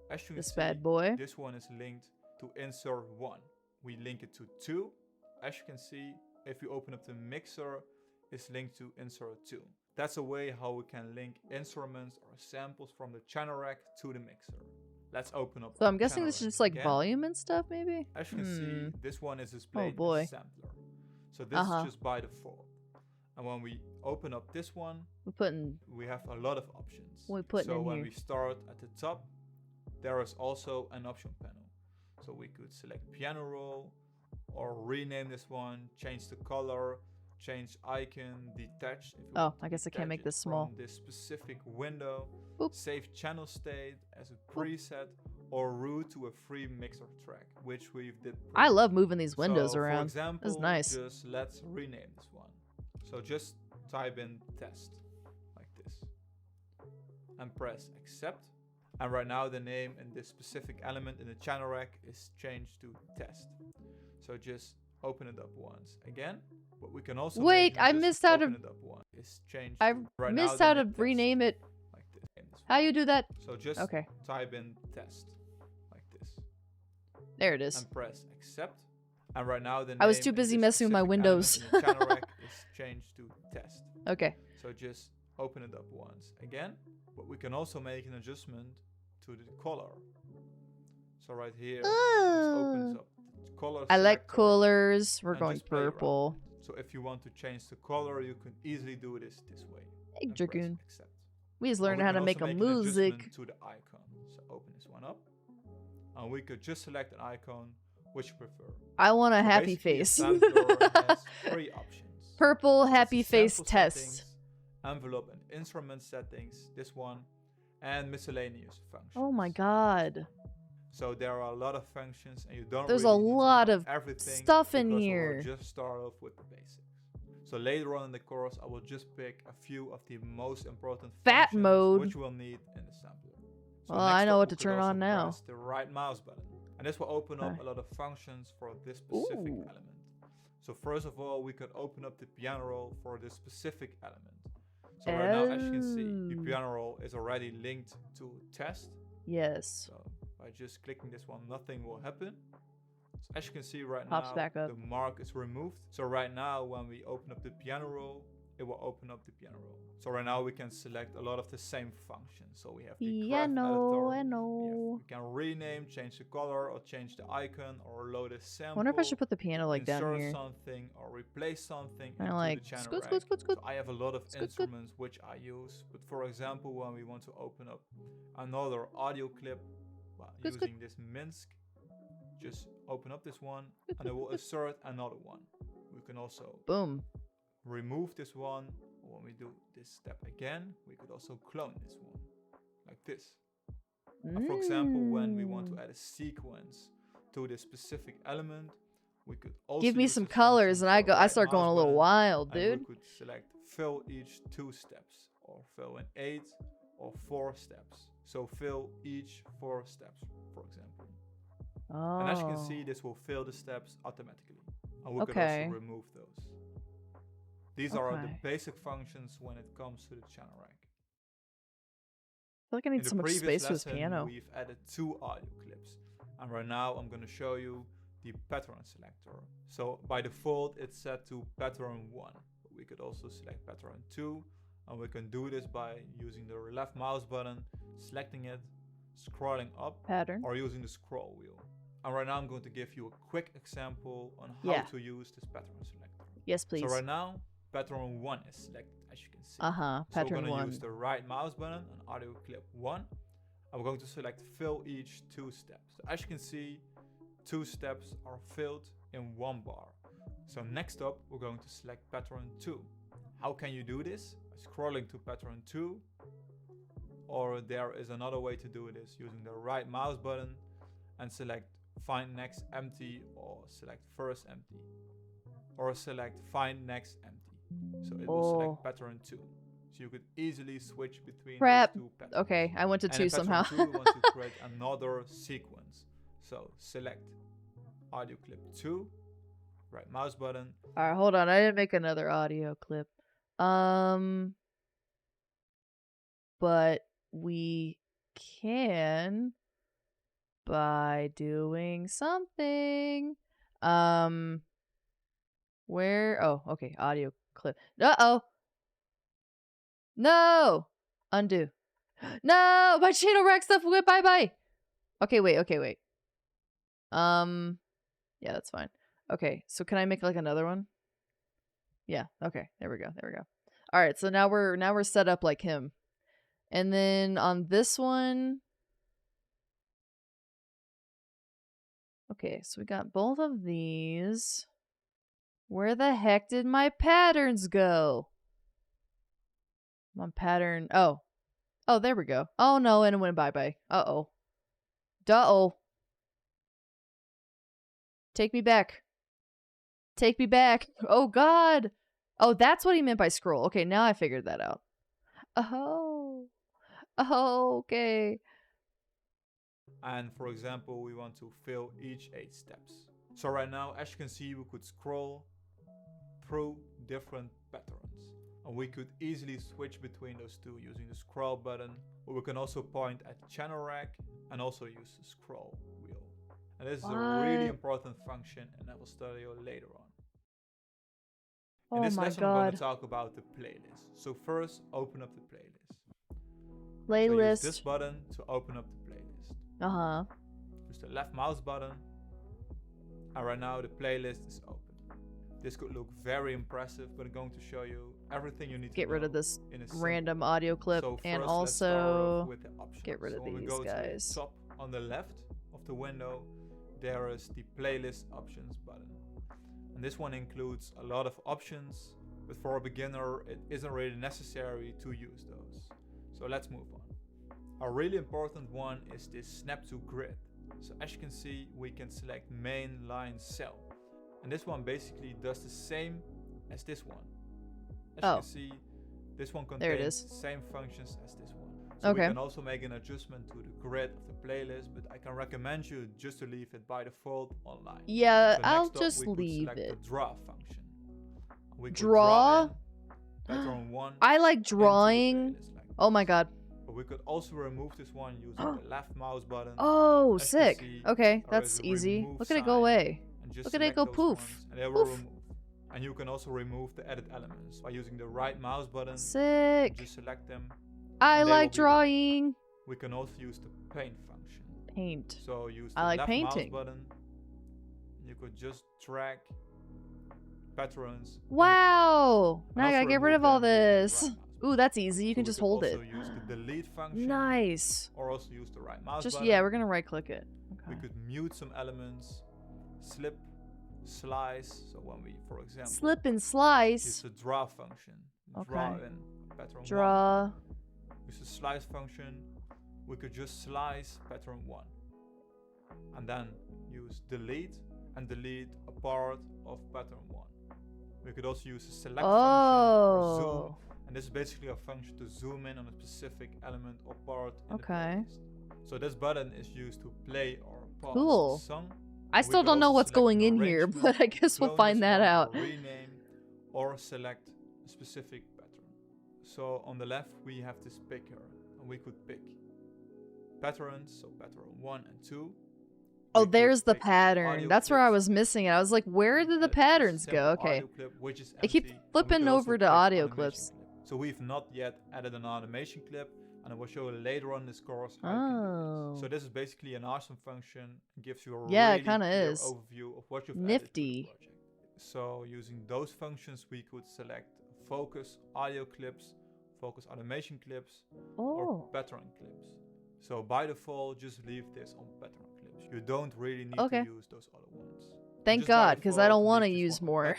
As you can see, bad boy. This one is linked to insert 1. We link it to 2. As you can see, if you open up the mixer, it's linked to insert 2. That's a way how we can link instruments or samples from the channel rack to the mixer. Let's open up. So I'm guessing this is just like volume and stuff, maybe? As you can see, this one is displayed as sampler. So this is just by default. And when we open up this one, we have a lot of options. So when we start at the top, there is also an option panel. So we could select piano roll or rename this one, change the color, change icon, detach. If you Oh, want to I guess I can't detach make it this small. from this specific window. Boop. Save channel state as a preset, or route to a free mixer track, which we did. I love moving these windows so, around. For example, that's nice. just let's rename this one. So just type in test like this and press accept. And right now the name in this specific element in the channel rack is changed to test. So just open it up once again. But we can also wait. I missed how to. It up once. It's changed. I right missed now how to rename it. Like this. How you do that? So just okay. type in test like this. There it is. And press accept. And right now the name I was too busy messing with my windows. the channel rack is changed to test. Okay. So just open it up once again. But we can also make an adjustment to the color. So right here, this opens up the color. I like colors. We're going purple. So if you want to change the color, you can easily do this way. Hey, Dragoon. Accept. We just learned how to make a music. To the icon. So open this one up. And we could just select an icon which you prefer. I want a happy face. Has 3 options. Purple happy face test. Settings, envelope and instrument settings, this one, and miscellaneous functions. Oh my god. So there are a lot of functions, and you don't. There's really a lot of everything stuff in here. We'll just start off with the basics. So later on in the course, I will just pick a few of the most important fat mode, which we'll need in the sampler. So well, I know what to turn on now. Press the right mouse button, and this will open up a lot of functions for this specific element. So first of all, we could open up the piano roll for this specific element. So right now, as you can see, the piano roll is already linked to test. Yes. So by just clicking this one, nothing will happen. So as you can see right Pops now, back up. the mark is removed. So right now, when we open up the piano roll, it will open up the piano roll. So right now we can select a lot of the same functions. So we have the piano, we can rename, change the color, or change the icon, or load a sample. I wonder if I should put the piano like down here. Insert something or replace something into the channel rack. So I have a lot of instruments which I use. But for example, when we want to open up another audio clip, using this Minsk, just open up this one and it will insert another one. We can also remove this one. When we do this step again, we could also clone this one like this. And for example, when we want to add a sequence to this specific element, we could also give me some colors and I start going a little wild, dude. We could select fill each 2 steps, or fill in 8 or 4 steps. So fill each 4 steps, for example. Oh. And as you can see, this will fill the steps automatically. And we could also remove those. These are the basic functions when it comes to the channel rack. I feel like I need so much space for this piano. We've added 2 audio clips. And right now I'm going to show you the pattern selector. So by default it's set to pattern 1. But we could also select pattern 2. And we can do this by using the left mouse button, selecting it, scrolling up, or using the scroll wheel. And right now I'm going to give you a quick example on how to use this pattern selector. Yes, please. So right now, pattern 1 is selected, as you can see. Pattern 1. So we're going to use the right mouse button on audio clip 1. And we're going to select fill each 2 steps. So as you can see, 2 steps are filled in 1 bar. So next up, we're going to select pattern 2. How can you do this? Scrolling to pattern 2, or there is another way to do this using the right mouse button and select find next empty, or select first empty, or select find next empty. So it will select pattern 2. So you could easily switch between these 2 patterns. Okay, I went to 2 somehow. And in pattern 2 we want to create another sequence. So select audio clip 2, right mouse button. Alright, hold on, I didn't make another audio clip. But we can by doing something. Where? Oh, okay, audio clip. Uh-oh. No! Undo. No! My channel rack stuff went bye-bye! Okay, wait. Yeah, that's fine. Okay, so can I make like another one? Yeah, okay, there we go. Alright, so now we're set up like him. And then on this one... Okay, so we got both of these. Where the heck did my patterns go? My pattern. Oh. Oh, there we go. Oh, no, and it went bye-bye. Uh-oh. Duh-oh. Take me back. Take me back. Oh, God. Oh, that's what he meant by scroll. Okay, now I figured that out. Oh. Oh, okay. And for example, we want to fill each 8 steps. So right now, as you can see, we could scroll through different patterns. And we could easily switch between those two using the scroll button, or we can also point at channel rack and also use the scroll wheel. And this is a really important function and I will study later on. In this lesson, I'm going to talk about the playlist. So first, open up the playlist. So use this button to open up the playlist. Uh-huh. Use the left mouse button. And right now the playlist is open. This could look very impressive, but I'm going to show you everything you need to get rid of this in a random audio clip, so and first, also with the options. get rid of so these go guys. To the top on the left of the window, there is the playlist options button. And this one includes a lot of options, but for a beginner, it isn't really necessary to use those. So let's move on. A really important one is this snap to grid. So as you can see, we can select main line cell. And this one basically does the same as this one. As you can see, this one contains the same functions as this one. So we can also make an adjustment to the grid of the playlist, but I can recommend you just to leave it by default online. Yeah, so I'll just leave it. The draw function. We draw? pattern 1. I like drawing. Oh my god. But we could also remove this one using the left mouse button. Oh, sick. Okay, that's easy. Look at it go away. Look at it go poof. And they will remove. And you can also remove the edit elements by using the right mouse button. Sick. Just select them. I like drawing. We can also use the paint function. Paint. So use the left mouse button. You could just drag patterns. Wow. Now I gotta get rid of all this. Ooh, that's easy. You can just hold it. Use the delete function. Nice. Or also use the right mouse button. Yeah, we're gonna right click it. Okay. We could mute some elements. Slip, slice. So when we, for example, slip and slice. Use the draw function. Draw in pattern 1. Use the slice function. We could just slice pattern 1. And then use delete and delete a part of pattern 1. We could also use the select function or zoom. And this is basically a function to zoom in on a specific element or part in the playlist. So this button is used to play or pause the song. I still don't know what's going in here, but I guess we'll find that out. Rename or select a specific pattern. So on the left we have this picker, and we could pick patterns, so pattern 1 and 2. Oh, there's the pattern. That's where I was missing it. I was like, where did the patterns go? Okay. I keep flipping over to audio clips. So we've not yet added an automation clip, and I will show you later on this course. So this is basically an awesome function. It gives you a really clear overview of what you've added to the project. So using those functions, we could select focus audio clips, focus automation clips, or pattern clips. So by default, just leave this on pattern clips. You don't really need to use those other ones. Thank God, because I don't want to use more.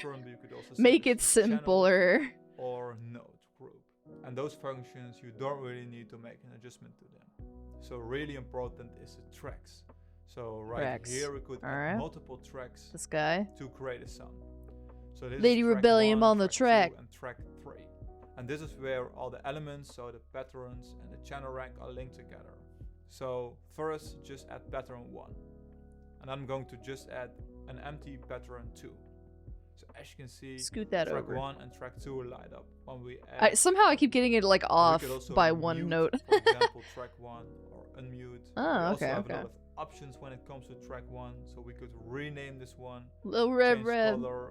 Make it simpler. Or node group. And those functions, you don't really need to make an adjustment to them. So really important is the tracks. So here we could add multiple tracks to create a song. So this LadyRebellium on the track. And track 3. And this is where all the elements, so the patterns and the channel rack are linked together. So first, just add pattern 1. And I'm going to just add an empty pattern 2. So as you can see, track 1 and track 2 light up when we add. Somehow I keep getting it like off by one note. For example, track 1 or unmute. Oh, we also have a lot of options when it comes to track 1. So we could rename this one. Little red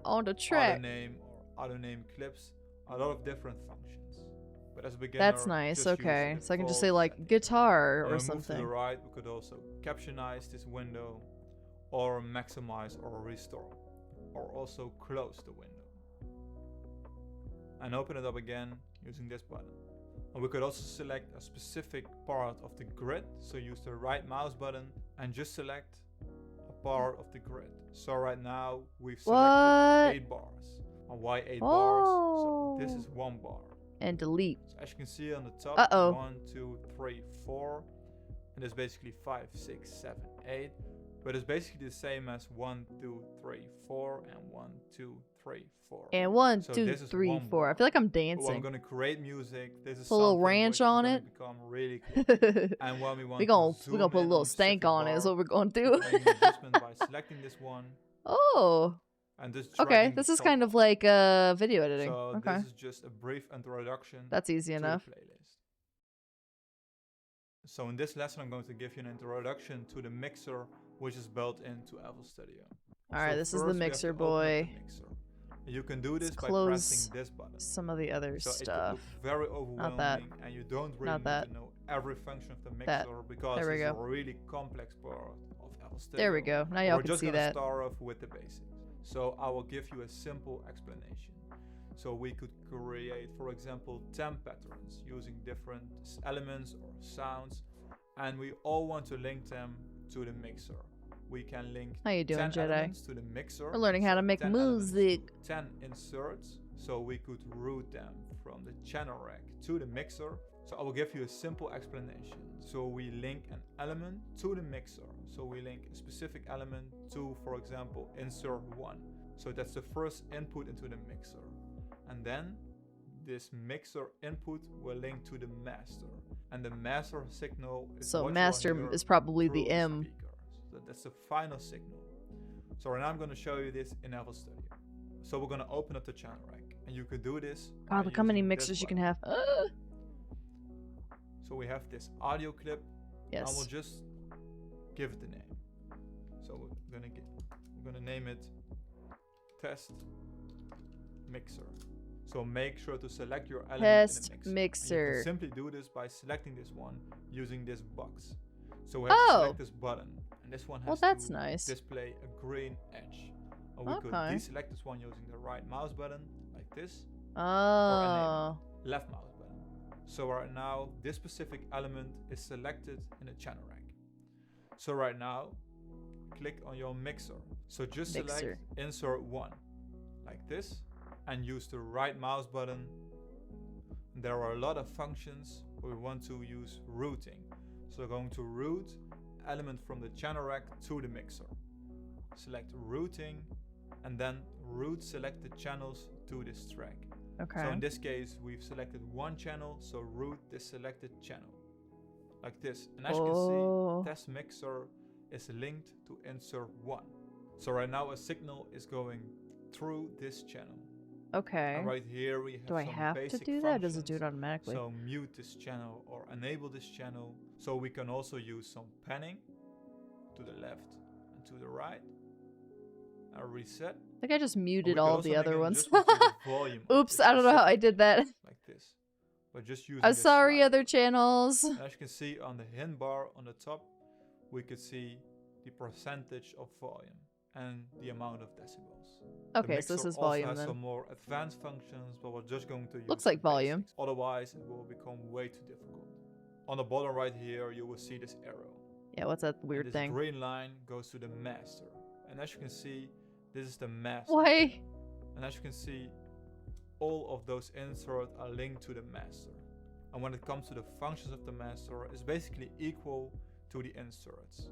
on the track. Auto name or auto name clips. A lot of different functions. But as a beginner, that's nice. Okay, so I can just say like guitar or something. Move to the right, we could also captionize this window, or maximize or restore, or also close the window and open it up again using this button. And we could also select a specific part of the grid, so use the right mouse button and just select a part of the grid. So right now we've What? selected 8 bars. And why 8 bars? So this is Oh. 1 bar. And delete. So as you can see on the top, Uh-oh. 1, 2, 3, 4. And there's basically 5, 6, 7, 8. But it's basically the same as 1, 2, 3, 4, and 1, 2, 3, 4. And 1, So 2, this is 3, 1 4. I bar. feel like I'm Well, dancing. I'm gonna create music. This is Put a little something ranch which on is it. gonna become really cool. And when we want we're gonna to put a zoom in little on stank specific on it. Is bar, what we're gonna we do. can make an adjustment by selecting this one Oh. and just Okay, dragging this the is top kind of off. like video editing. So Okay. this is just a brief introduction That's easy to enough. the playlist. So in this lesson, I'm going to give you an introduction to the mixer, which is built into FL Studio. Alright, this is the mixer, boy. You can do this Let's by close pressing this button. some of the other So it stuff. could look very overwhelming, and you don't really Not need that. to know every function of the mixer That. because There we it's go. a really complex part of FL Studio. There we go. Now y'all We're can just see gonna that. start off with the basics. So I will give you a simple explanation. So we could create, for example, temp patterns using different elements or sounds, and we all want to link them to the mixer. We can link How you doing, 10 Jedi? elements to the mixer. We're learning how to make 10 elements music. to 10 inserts. So we could route them from the channel rack to the mixer. So I will give you a simple explanation. So we link an element to the mixer. So we link a specific element to, for example, insert 1. So that's the first input into the mixer. And then this mixer input will link to the master. And the master signal is So what you will master hear is probably through the M. speakers. So that's the final signal. So right now I'm going to show you this in FL Studio. So we're going to open up the channel rack. And you can do this by God, look how many using this mixers you can button. have. So we have this audio clip. Yes. I will just give it a name. So we're gonna name it test mixer. So make sure to select your element Test in the mixer. And you mixer. can simply do this by selecting this one using this box. So we have to select this button, and this one has that's to nice. display a green edge. Or we could Okay. deselect this one using the right mouse button like this, Oh. left mouse button. So right now, this specific element is selected in the channel rack. So right now, click on your mixer. So just select Mixer. insert 1, like this, and use the right mouse button. There are a lot of functions where we want to use routing. So we're going to route element from the channel rack to the mixer. Select routing, and then route selected channels to this track. Okay. So in this case, we've selected one channel, so route this selected channel. Like this. And as you can see, test mixer is linked to insert 1. So right now a signal is going through this channel. Okay. And right here we have Do I some have to basic do that? Or does it do it functions. automatically? So mute this channel or enable this channel. So we can also use some panning to the left and to the right. And reset. I think I just Or we muted could all also the make other an ones. adjustment to the volume of Oops, this I don't know how I specific did that. element, like this. But just using I'm this sorry, slide. other channels. And as you can see on the hint bar on the top, we could see the percentage of volume and the amount of decibels. The Okay, so this mixer is also volume has then. some more advanced functions, but we're just going to use Looks the like volume. basics. Otherwise, it will become way too difficult. On the bottom right here, you will see this arrow. Yeah, what's that And weird this thing? green line goes to the master. And as you can see, this is the master. Why? And as you can see, all of those inserts are linked to the master. And when it comes to the functions of the master, it's basically equal to the inserts.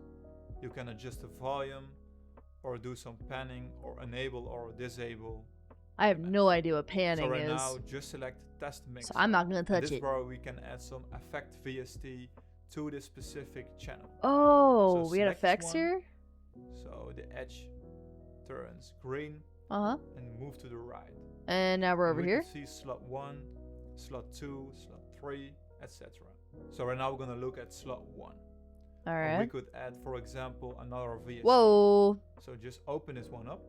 You can adjust the volume, or do some panning, or enable or disable. I have no idea what panning So right is. now, just select test mixer. So I'm not gonna And touch this it. is where we can add some effect VST to this specific channel. Oh, So we had select this effects one. here? So the edge turns green Uh-huh. and move to the right. And now we're over we here. can see slot 1, slot 2, slot 3, etc. So right now we're going to look at slot 1. Or we Alright. could add, for example, another VST. Whoa. So just open this one up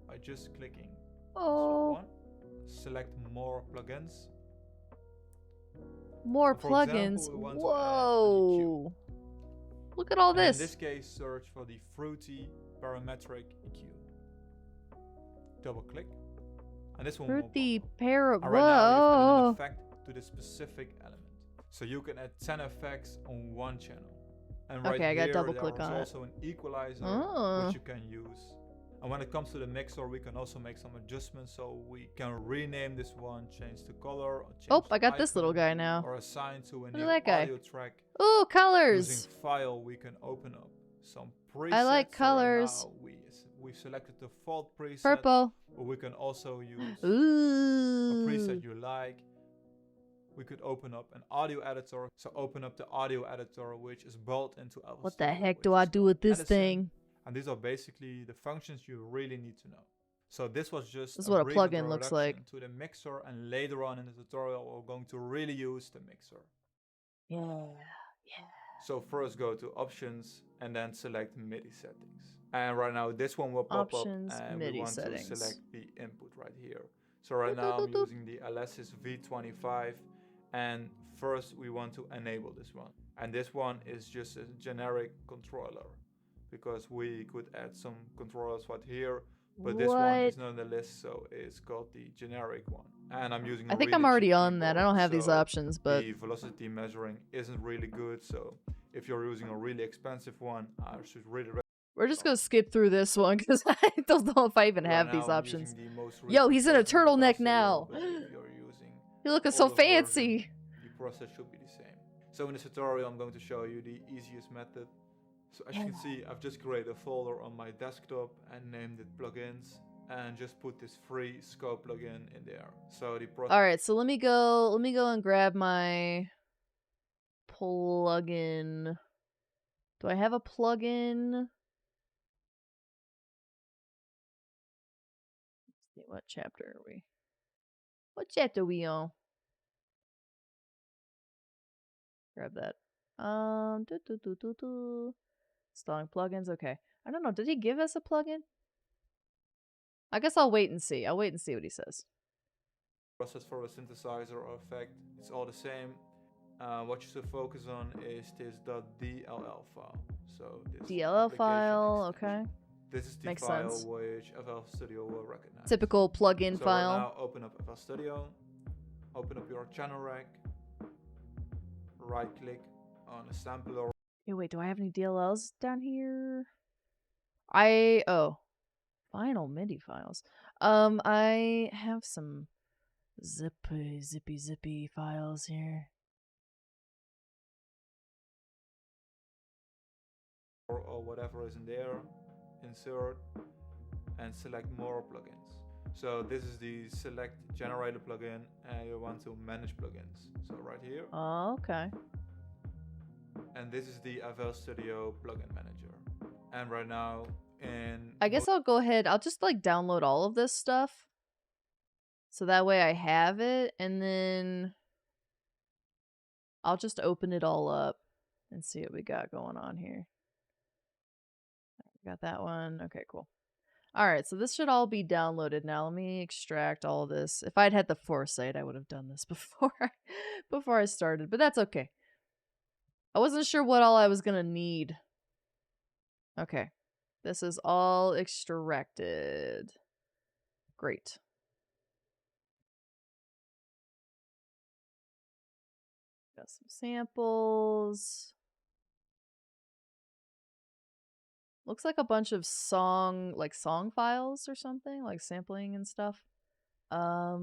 by just clicking Oh. slot 1. Select more plugins. More For plugins. example, we want to add an Whoa. Look at all And this. in this case, search for the Fruity Parametric EQ. Double click. And this one will Fruity pop up. para. And right now you've added an Whoa. effect to this specific element. So you can add 10 effects on one channel. And right Okay, I got here, double there click is on it. also an equalizer, Oh. which you can use. And when it comes to the mixer, we can also make some adjustments. So we can rename this one, change the color, or change Oh, the I got icon, this little guy now. or assign to a Look at new that guy. audio track. Ooh, colors! Using File, we can open up some presets. I like colors. So right now we've selected the default preset. Purple. But we can also use Ooh. a preset you like. We could open up an audio editor. So open up the audio editor, which is built into FL What Studio, the heck which do is I do called with this Edison. thing? And these are basically the functions you really need to know. So this was just This is what a brief plugin looks like. introduction to the mixer, and later on in the tutorial we're going to really use the mixer. Yeah. So first go to options and then select MIDI settings. And right now this one will pop Options, up, and MIDI we want settings. to select the input right here. So right now I'm using the Alesis V25, and first we want to enable this one. And this one is just a generic controller, because we could add some controllers right here, but this one is not on the list, so it's called the generic one. And I'm using I think I'm already on that. I don't have these options, but the velocity measuring isn't really good, so if you're using a really expensive one, I should really we're just gonna skip through this one because I don't know if I even have these options. Yo, he's in a turtleneck now. You're looking so fancy. The process should be the same. So in this tutorial, I'm going to show you the easiest method. So as you can see, I've just created a folder on my desktop and named it plugins, and just put this free scope plugin in there. So the process. All right, so let me go and grab my plugin. Do I have a plugin? Let's see, what chapter are we? What chapter are we on? Grab that. Installing plugins. Okay. I don't know. Did he give us a plugin? I guess I'll wait and see. I'll wait and see what he says. Process for a synthesizer or effect, it's all the same. What you should focus on is this .dll file. So this DLL file, okay. This is the Makes file sense. which FL Studio will recognize. Typical plugin file. Right now, open up FL Studio, open up your channel rack, right click on a sampler. Hey, wait, do I have any DLLs down here? Final MIDI files. I have some zippy files here. Or whatever is in there, insert, and select more plugins. So this is the select generator plugin, and you want to manage plugins. So right here. Oh, okay. And this is the FL Studio plugin manager. And right now I guess I'll go ahead. I'll just like download all of this stuff. So that way I have it, and then I'll just open it all up and see what we got going on here. Got that one. Okay, cool. All right, so this should all be downloaded now. Let me extract all of this. If I'd had the foresight, I would have done this before I started, but that's okay. I wasn't sure what all I was gonna need. Okay, this is all extracted. Great. Got some samples. Looks like a bunch of song files or something, like sampling and stuff. Yeah,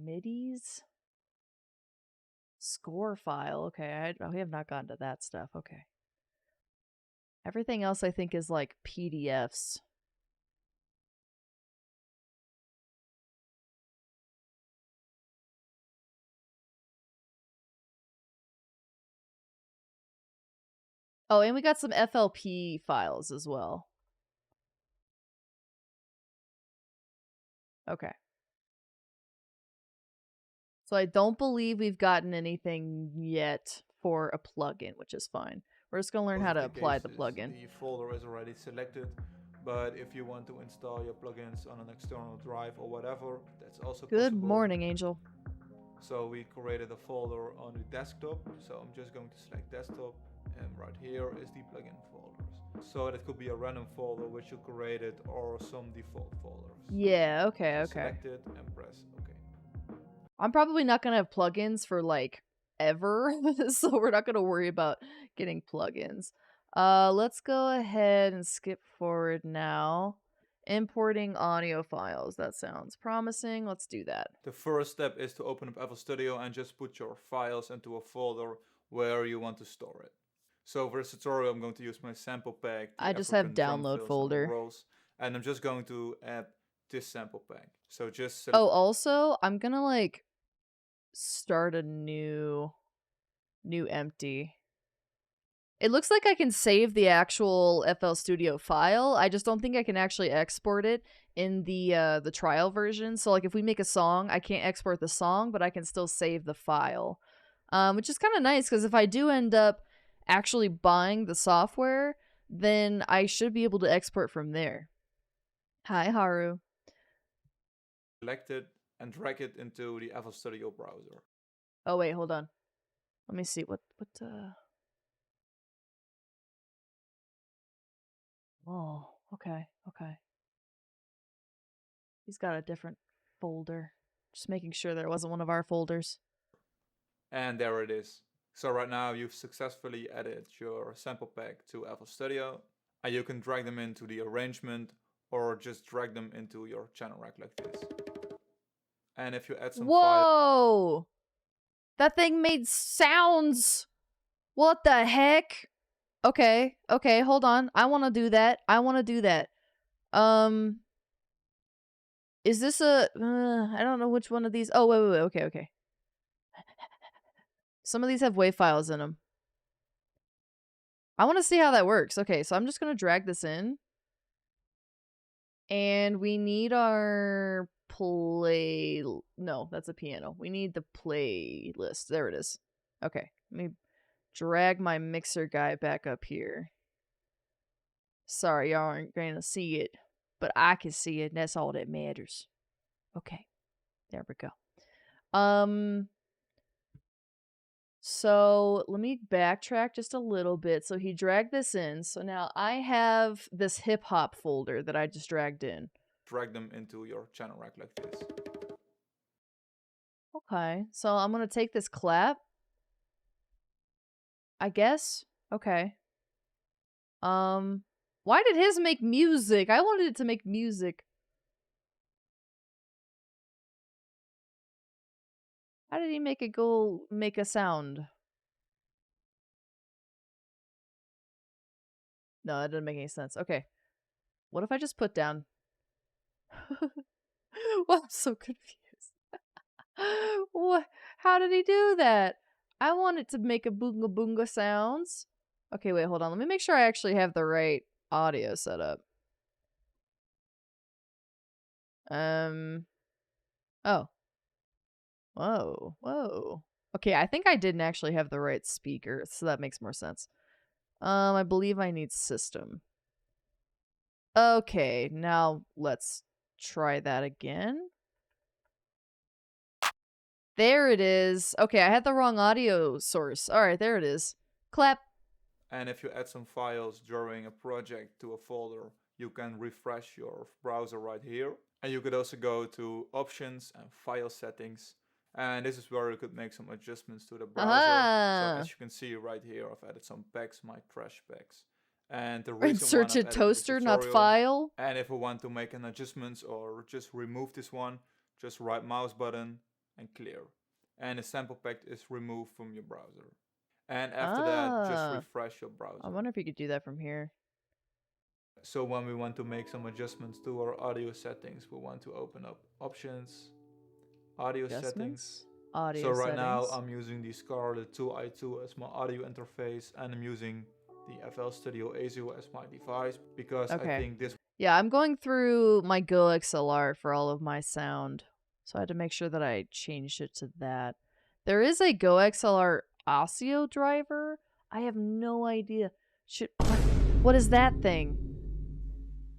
MIDIs. Score file. Okay, we have not gotten to that stuff. Okay. Everything else I think is like PDFs. Oh, and we got some FLP files as well. Okay. So I don't believe we've gotten anything yet for a plugin, which is fine. We're just going to learn how to apply the plugin. The folder is already selected, but if you want to install your plugins on an external drive or whatever, that's also possible. Good morning, Angel. So we created a folder on the desktop, so I'm just going to select desktop, and right here is the plugin folders. So that could be a random folder which you created, or some default folders. Yeah, okay, so okay. Select it and press OK. I'm probably not going to have plugins for like ever, so we're not gonna worry about getting plugins. Let's go ahead and skip forward now. Importing audio files. That sounds promising. Let's do that. The first step is to open up FL Studio and just put your files into a folder where you want to store it. So for this tutorial, I'm going to use my sample pack, the I just have African drum download fills folder. and rolls, and I'm just going to add this sample pack. So just Oh, also, I'm gonna like start a new empty. It looks like I can save the actual FL Studio file. I just don't think I can actually export it in the trial version. So like if we make a song, I can't export the song, but I can still save the file. Which is kind of nice because if I do end up actually buying the software, then I should be able to export from there. Hi, Haru. select it and drag it into the FL Studio browser. Oh wait, hold on. Let me see what Oh, okay. He's got a different folder. Just making sure there wasn't one of our folders. And there it is. So right now you've successfully added your sample pack to FL Studio, and you can drag them into the arrangement or just drag them into your channel rack like this. And if you add some files... Whoa! That thing made sounds! What the heck? Okay, hold on. I want to do that. Is this a... I don't know which one of these... Oh, wait. Okay. Some of these have WAV files in them. I want to see how that works. Okay, so I'm just going to drag this in. And we need our play... No, that's a piano. We need the playlist. There it is. Okay, let me drag my mixer guy back up here. Sorry, y'all aren't going to see it. But I can see it, and that's all that matters. Okay, there we go. So let me backtrack just a little bit. So he dragged this in. So now I have this hip hop folder that I just dragged in. Drag them into your channel rack like this. Okay, so I'm gonna take this clap, I guess. Okay. Why did his make music? I wanted it to make music. How did he make it go make a sound? No, that doesn't make any sense. Okay. What if I just put down... Well, I'm so confused. What? How did he do that? I want it to make a boonga boonga sounds. Okay, wait, hold on. Let me make sure I actually have the right audio set up. Oh. Whoa. Okay, I think I didn't actually have the right speaker, so that makes more sense. I believe I need system. Okay, now let's try that again. There it is. Okay, I had the wrong audio source. Alright, there it is. Clap. And if you add some files during a project to a folder, you can refresh your browser right here. And you could also go to options and file settings. And this is where you could make some adjustments to the browser. So as you can see right here, I've added some packs, my trash packs. And the reason Insert why a toaster, not file. And if we want to make an adjustment or just remove this one, just right mouse button and clear. And the sample pack is removed from your browser. And after that, just refresh your browser. I wonder if you could do that from here. So when we want to make some adjustments to our audio settings, we want to open up options, audio settings. Audio so right settings. now I'm using the Scarlett 2i2 as my audio interface, and I'm using the FL Studio ASIO as my device because I think this... Yeah, I'm going through my Go XLR for all of my sound. So I had to make sure that I changed it to that. There is a Go XLR ASIO driver. I have no idea. What is that thing?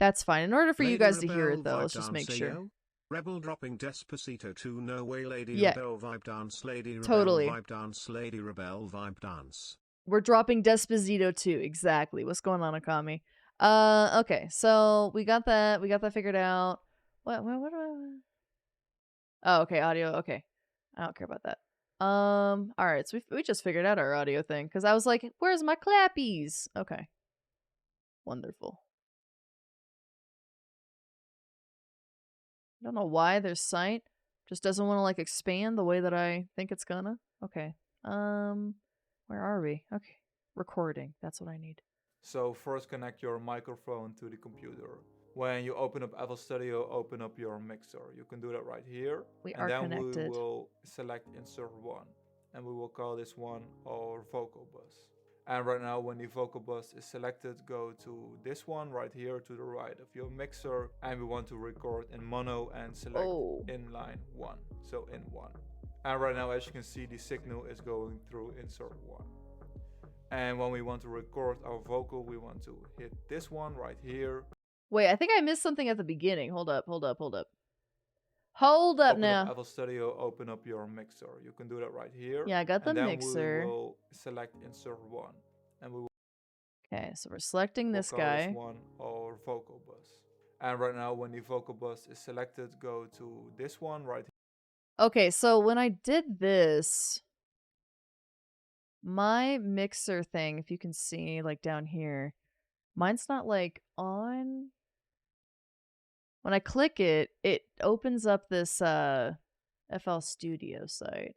That's fine. In order for you guys to hear it, though, let's just make sure. Rebel dropping Despacito 2, no way, Lady Yeah. Rebel vibe dance, Lady Rebel Totally. vibe dance, Lady Rebel vibe dance. We're dropping Despacito 2, exactly. What's going on, Akami? Okay, so we got that figured out. What do I... Oh, okay, audio, okay. I don't care about that. Alright, so we just figured out our audio thing, because I was like, where's my clappies? Okay. Wonderful. I don't know why their site just doesn't want to like expand the way that I think it's gonna. Okay. Where are we? Okay. Recording. That's what I need. So first connect your microphone to the computer. When you open up FL Studio, open up your mixer. You can do that right here. We and are then connected. we will select insert one. And we will call this one our vocal bus. And right now when the vocal bus is selected, go to this one right here to the right of your mixer. And we want to record in mono and select inline 1. So in 1. And right now as you can see the signal is going through insert 1. And when we want to record our vocal, we want to hit this one right here. Wait, I think I missed something at the beginning. Hold up. Hold up now. Open up FL Studio, open up your mixer. You can do that right here. Yeah, I got the and then mixer. We will select insert one. And we will okay, so we're selecting this call guy. This one our vocal bus. And right now when the vocal bus is selected, go to this one right here. Okay, so when I did this, my mixer thing, if you can see, like down here, mine's not like on. When I click it, it opens up this FL Studio site.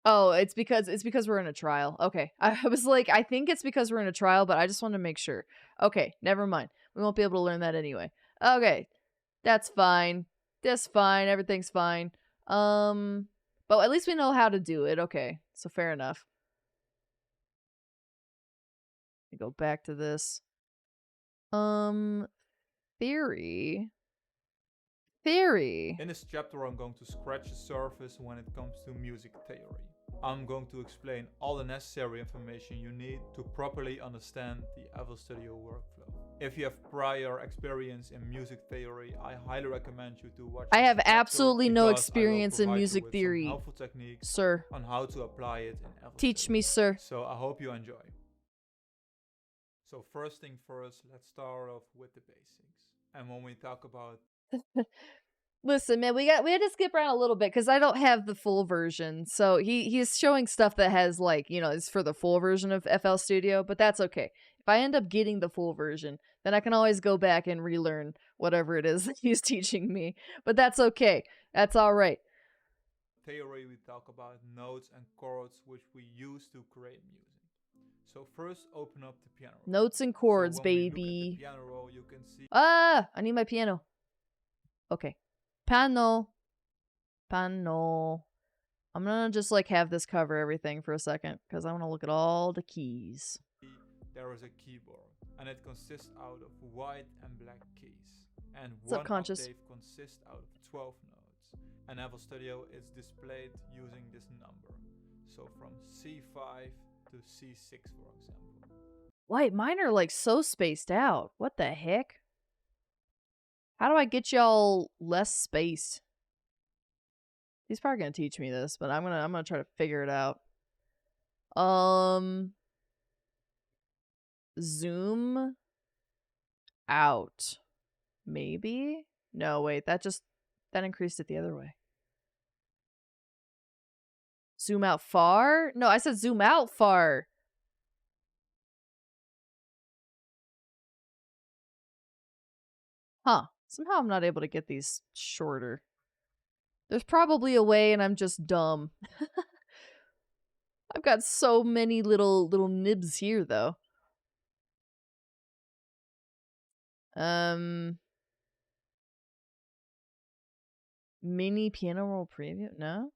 Oh, it's because we're in a trial. Okay. I was like, I think it's because we're in a trial, but I just want to make sure. Okay, never mind. We won't be able to learn that anyway. Okay. That's fine. That's fine. Everything's fine. But at least we know how to do it. Okay. So fair enough. Go back to this. Theory. In this chapter, I'm going to scratch the surface when it comes to music theory. I'm going to explain all the necessary information you need to properly understand the FL Studio workflow. If you have prior experience in music theory, I highly recommend you to watch. I have absolutely no experience in music theory, helpful techniques sir. On how to apply it in FL Teach Studio. me, sir. So I hope you enjoy. So first thing first, let's start off with the basics. And when we talk about listen, man, we had to skip around a little bit because I don't have the full version. So he's showing stuff that has like, you know, it's for the full version of FL Studio, but that's okay. If I end up getting the full version, then I can always go back and relearn whatever it is that he's teaching me. But that's okay. That's all right. Theory, we talk about notes and chords which we use to create music. So first open up the piano roll. Notes and chords, so baby. The piano roll, you can see I need my piano. Okay. Piano. I'm gonna just like have this cover everything for a second because I want to look at all the keys. There is a keyboard and it consists out of white and black keys. And one octave consists out of 12 notes. And FL Studio is displayed using this number. So from C5 to C6, for example. Wait, mine are like so spaced out. What the heck? How do I get y'all less space? He's probably gonna teach me this, but I'm gonna try to figure it out. Zoom out. Maybe? No, wait, that increased it the other way. Zoom out far? No, I said zoom out far. Huh. Somehow I'm not able to get these shorter. There's probably a way and I'm just dumb. I've got so many little nibs here though. Mini piano roll preview? No?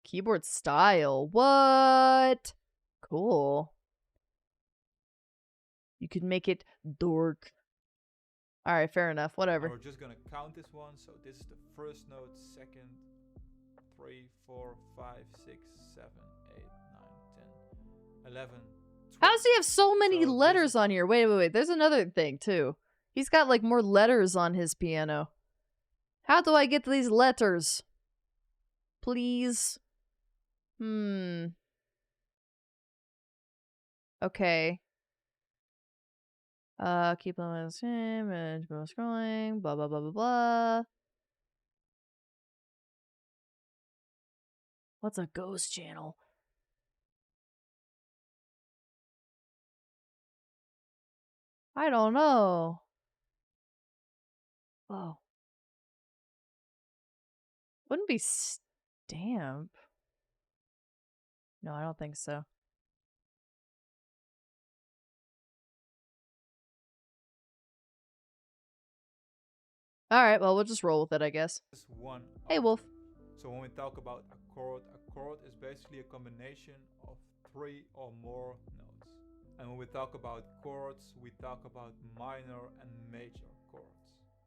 Keyboard style. What? Cool. You could make it dork. Alright, fair enough. Whatever. We're just gonna count this one. So this is the first note, second, 3, 4, 5, 6, 7, 8, 9, 10, 11, 12. How does he have so many letters on here? Wait. There's another thing too. He's got like more letters on his piano. How do I get these letters? Please. Okay. Keep on the same and scrolling, blah blah blah blah blah. What's a ghost channel? I don't know. Oh. Wouldn't be stamp. No, I don't think so. Alright, well, we'll just roll with it, I guess. This one. Hey, Wolf. So when we talk about a chord is basically a combination of 3 or more notes. And when we talk about chords, we talk about minor and major chords.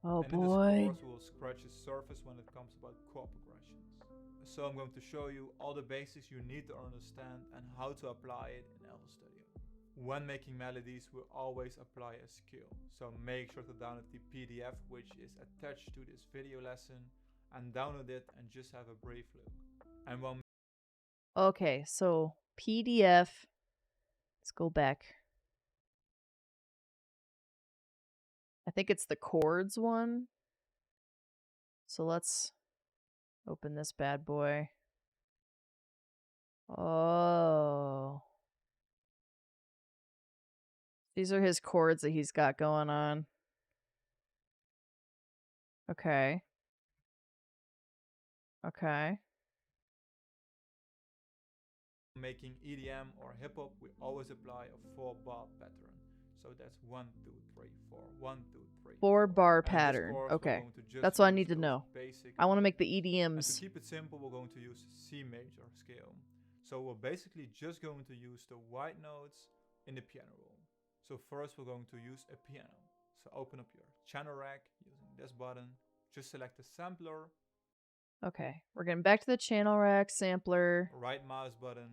Oh and in boy. this course, we will scratch the surface when it comes about chord progressions. So I'm going to show you all the basics you need to understand and how to apply it in FL Studio. When making melodies, we always apply a skill. So make sure to download the PDF, which is attached to this video lesson, and download it and just have a brief look. And when Okay, so PDF. Let's go back. I think it's the chords one. So let's open this bad boy. Oh. These are his chords that he's got going on. Okay. Okay. making EDM or hip hop, we always apply a 4-bar pattern. So that's 1, 2, 3, 4, 1, 2, 3. 4-bar And in this pattern. course, we're Okay. going to just That's what I use need to those know. basic I want to make the and to EDMs. keep it simple, we're going to use C major scale. So we're basically just going to use the white notes in the piano roll. So first we're going to use a piano. So open up your channel rack using this button. Just select the sampler. Okay. We're getting back to the channel rack sampler. Right mouse button.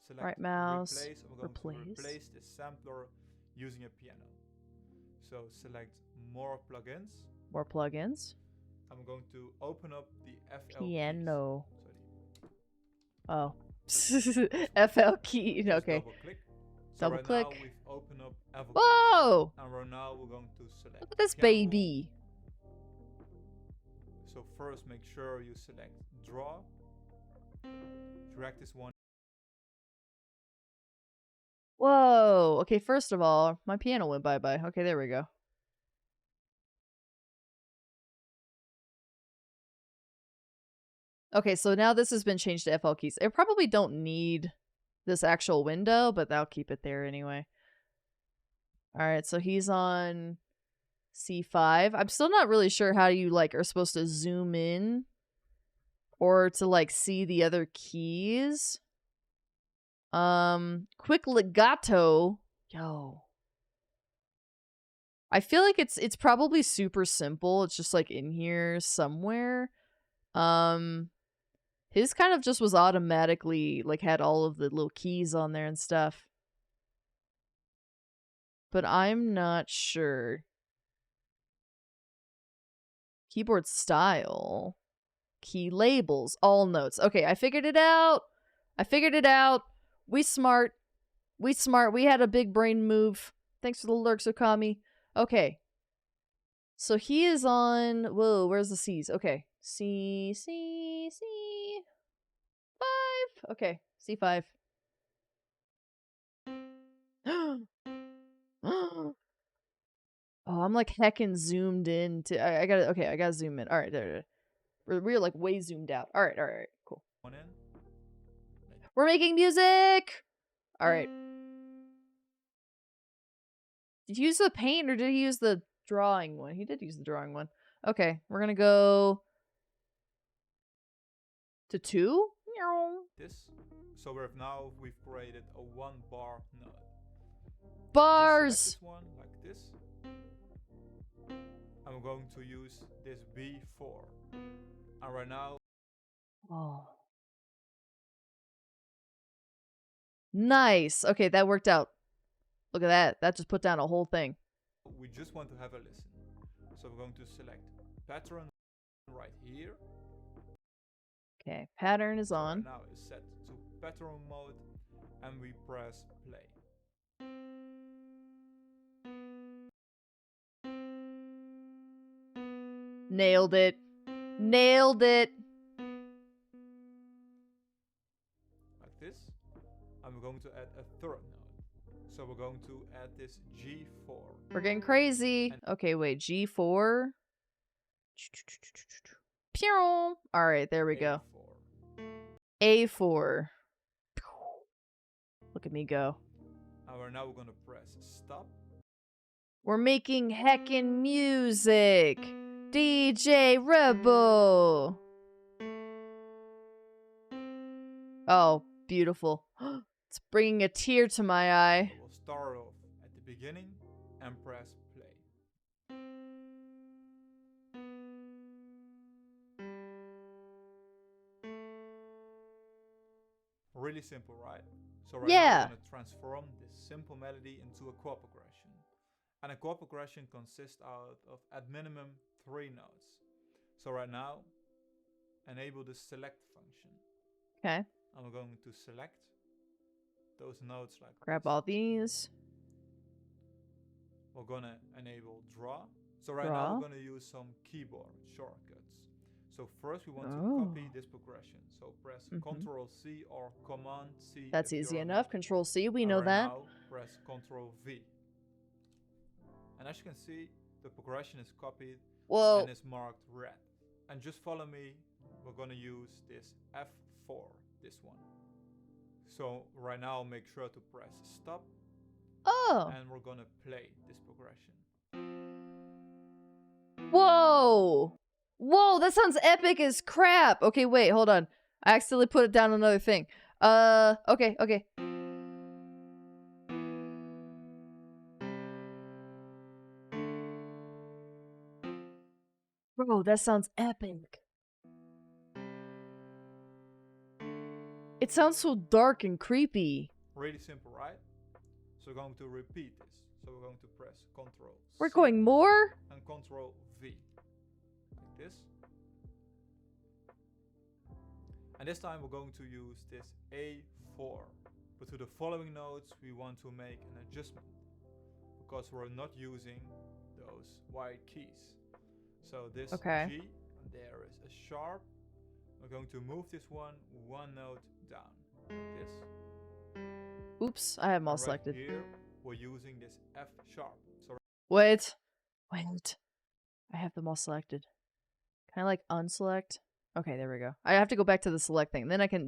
Select Right mouse. replace. And we're going to replace this sampler using a piano. So select more plugins. More plugins. I'm going to open up the FL Piano. keys. Oh. FL key. Just Okay. double click. So Double right click. now we've opened up FL Whoa! keys. And right now we're going to select Look at this piano. baby. So first make sure you select draw. Drag this one. Whoa. Okay, first of all, my piano went bye-bye. Okay, there we go. Okay, so now this has been changed to FL keys. I probably don't need this actual window, but I'll keep it there anyway. Alright, so he's on C5. I'm still not really sure how you, like, are supposed to zoom in or to, like, see the other keys. Quick legato. Yo. I feel like it's probably super simple. It's just, like, in here somewhere. His kind of just was automatically, like, had all of the little keys on there and stuff. But I'm not sure. Keyboard style. Key labels. All notes. Okay, I figured it out. We smart. We had a big brain move. Thanks for the lurks, Okami. Okay. So he is on... Whoa, where's the C's? Okay. C. 5. Okay, C5. Oh, I'm like heckin' zoomed in to... I gotta zoom in. Alright, there. We're like way zoomed out. Alright, cool. We're making music! Alright. Did he use the paint or did he use the drawing one? He did use the drawing one. Okay, we're gonna go to 2. This. So we've created a 1-bar note. Bars. Just select this one like this. I'm going to use this B4. And right now. Oh. Nice. Okay, that worked out. Look at that. That just put down a whole thing. We just want to have a listen. So we're going to select pattern right here. Okay, pattern is on. Right now it's set to pattern mode and we press play. Nailed it. Nailed it. Like this. And we're going to add a third note. So we're going to add this G4. We're getting crazy. Okay, wait. G4. Pew! Alright, there we go. A4. Look at me go. And now we're going to press stop. We're making heckin' music. DJ Rebel. Oh, beautiful. It's bringing a tear to my eye. So we'll start off at the beginning and press play. Really simple, right? So right now we're going to transform this simple melody into a chord progression. And a chord progression consists out of at minimum 3 notes. So right now, enable the select function. Okay. And we're going to select those notes like Grab this. all these. We're going to enable draw. So right now we're going to use some keyboard shortcuts. So first we want to copy this progression. So press Ctrl C or Command C. That's easy enough. Control C, we know that. Now press Ctrl V. And as you can see, the progression is copied and is marked red. And just follow me, we're going to use this F4, this one. So right now make sure to press stop. And we're going to play this progression. Whoa! Whoa, that sounds epic as crap! Okay, wait, hold on. I accidentally put it down another thing. Okay. Bro, that sounds epic. It sounds so dark and creepy. Really simple, right? So we're going to repeat this. So we're going to press Ctrl C. We're going more? And Ctrl V. Like this. And this time we're going to use this A4. But to the following notes we want to make an adjustment. Because we're not using those white keys. So this G, and there is a sharp. We're going to move this one note down. Like this. Oops, I have them all selected. Here we're using this F sharp. So Wait. I have them all selected. Can I like unselect? Okay, there we go. I have to go back to the select thing. Then I can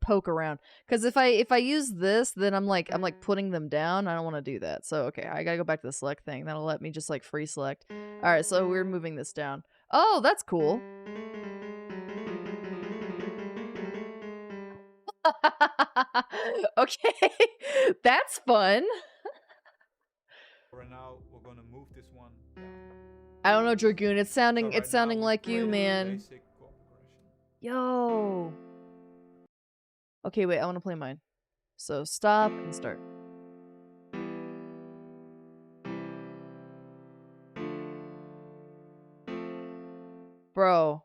poke around. Because if I use this, then I'm like putting them down. I don't want to do that. So okay, I gotta go back to the select thing. That'll let me just like free select. Alright, so we're moving this down. Oh, that's cool. Okay. That's fun. Right now we're gonna move this one down. I don't know, Dragoon. It's sounding like you, man. Yo. Okay, wait. I want to play mine. So stop and start. Bro.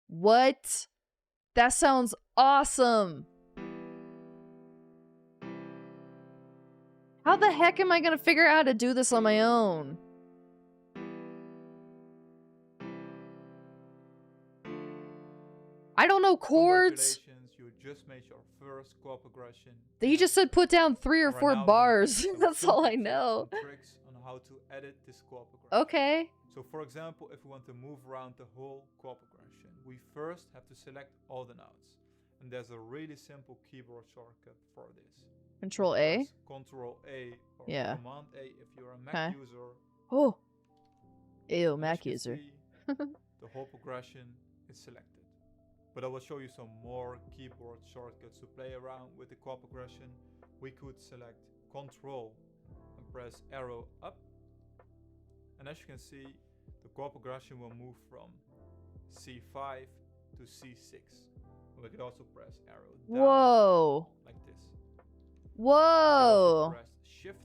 What? That sounds awesome. How the heck am I gonna figure out how to do this on my own? I don't know chords. You just made your first chord progression. He just said put down 3 or 4 bars. That's all I know. Tricks on how to edit this chord progression. Okay. So for example, if we want to move around the whole chord progression, we first have to select all the notes. And there's a really simple keyboard shortcut for this. Control A? Control A or Command A if you're a Mac user. Oh. Ew, Mac user. The whole progression is selected. But I will show you some more keyboard shortcuts to play around with the chord progression. We could select Control and press arrow up. And as you can see, the chord progression will move from C5 to C6. We could also press arrow down. Whoa. Like this. Whoa. Press shift.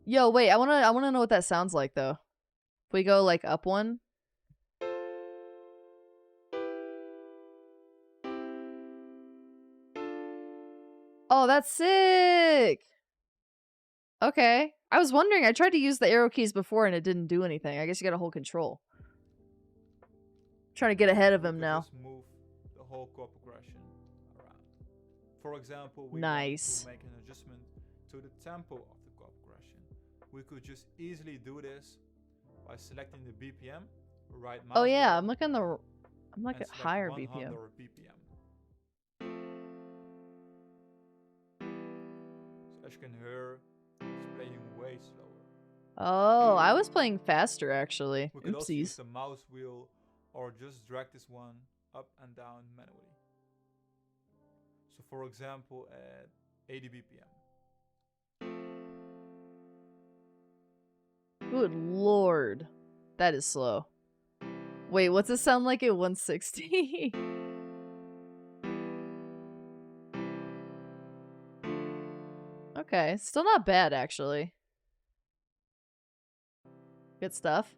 Yo, wait, I wanna know what that sounds like though. If we go like up one. Oh, that's sick. Okay. I was wondering, I tried to use the arrow keys before and it didn't do anything. I guess you gotta hold control. Trying to get ahead of We him could now. just move the whole chord progression around. For example, we Nice. want to make an adjustment to the tempo of the chord progression. We could just easily do this by selecting the BPM, right mouse Oh yeah, button, I'm like and a select higher 100 BPM. BPM. So as you can hear, it's playing way slower. Oh, I was playing faster actually. We could also use Oopsies. the mouse wheel or just drag this one up and down manually. So for example at 80 BPM. Good lord. That is slow. Wait, what's it sound like at 160? Okay, still not bad actually. Good stuff.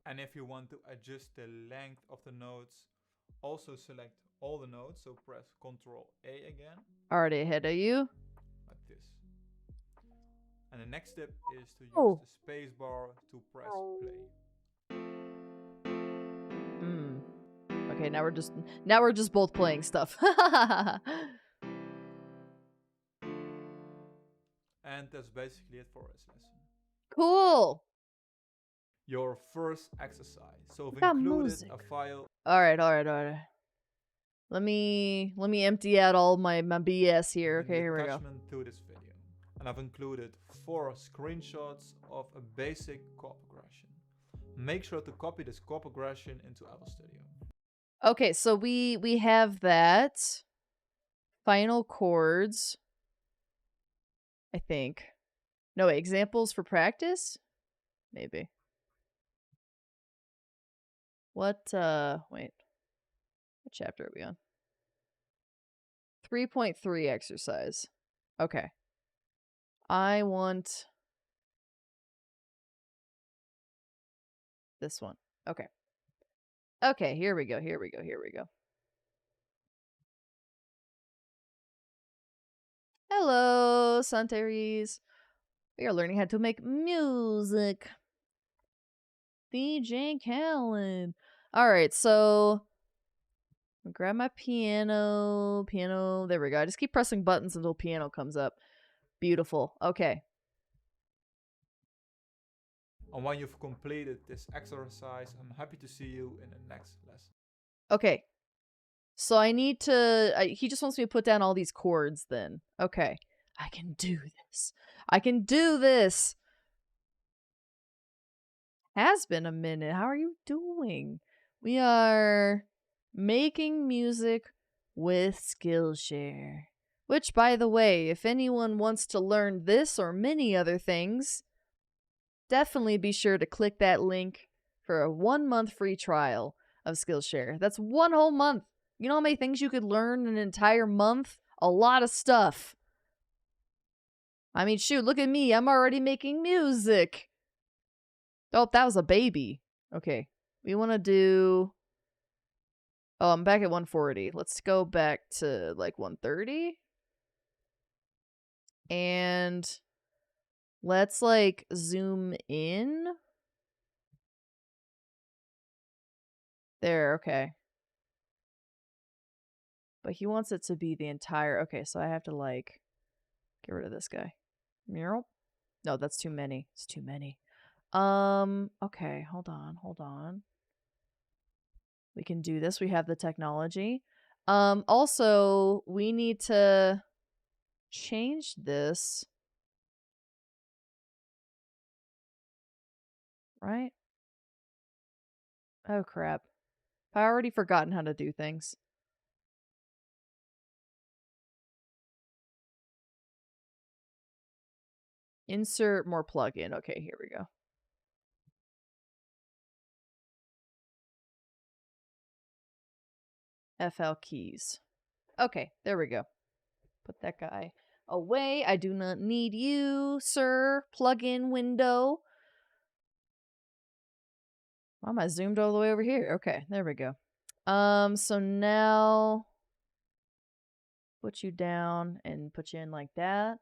And if you want to adjust the length of the notes, also select all the notes, so press Ctrl A again. Already ahead of you. Like this. And the next step is to use Oh. the space bar to press play. Okay, now we're just both playing stuff. And that's basically it for this lesson. Cool. Your first exercise. So I've got included music. a file. Alright. Let me empty out all my BS here. In Okay, the here we go. attachment to this video. And I've included 4 screenshots of a basic chord progression. Make sure to copy this chord progression into FL Studio. Okay, so we have that. Final chords. I think. No, wait, examples for practice? Maybe. What, wait. What chapter are we on? 3.3 exercise. Okay. I want this one. Okay. Okay, here we go. Hello, Santeries. We are learning how to make music. DJ Callan. Alright, so grab my piano. There we go. I just keep pressing buttons until piano comes up. Beautiful. Okay. And when you've completed this exercise, I'm happy to see you in the next lesson. Okay. So I need to... he just wants me to put down all these chords then. Okay. I can do this. I can do this! Has been a minute. How are you doing? We are making music with Skillshare. Which, by the way, if anyone wants to learn this or many other things, definitely be sure to click that link for a 1-month free trial of Skillshare. That's 1 whole month. You know how many things you could learn in an entire month? A lot of stuff. I mean, shoot, look at me. I'm already making music. Oh, that was a baby. Okay. We want to do... Oh, I'm back at 140. Let's go back to, like, 130. And let's, like, zoom in. There, okay. But he wants it to be the entire... Okay, so I have to, like, get rid of this guy. Mural? No, that's too many. It's too many. Okay, hold on. We can do this. We have the technology. Also, we need to change this. Right? Oh, crap. I already forgotten how to do things. Insert more plugin. Okay, here we go. FL keys. Okay, there we go. Put that guy away. I do not need you, sir. Plugin window. Why am I zoomed all the way over here? Okay, there we go. So now put you down and put you in like that.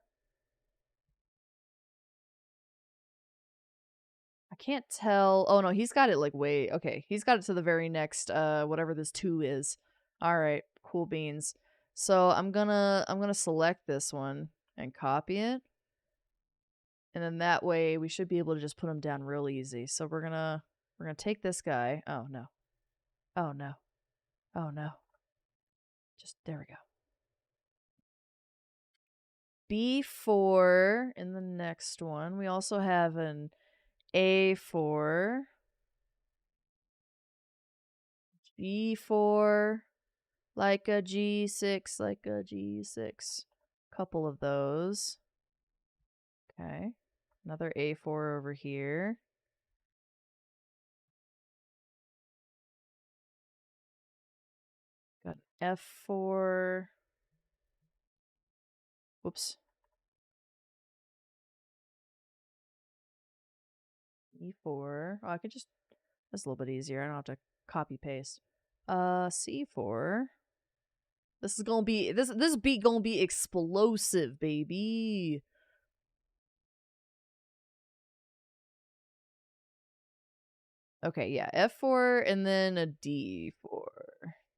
I can't tell. Oh no, he's got it like way. Okay, he's got it to the very next whatever this 2 is. All right, cool beans. So I'm gonna select this one and copy it. And then that way we should be able to just put them down real easy. So we're gonna take this guy. Oh no. Oh no. Oh no. Just there we go. B4 in the next one. We also have an A4. G4. Like a G6, like a G6. Couple of those. Okay. Another A4 over here. Got an F4. Whoops. E4. Oh, I could just... That's a little bit easier. I don't have to copy paste. C4. This is gonna be... This beat gonna be explosive, baby. Okay, yeah. F4 and then a D4.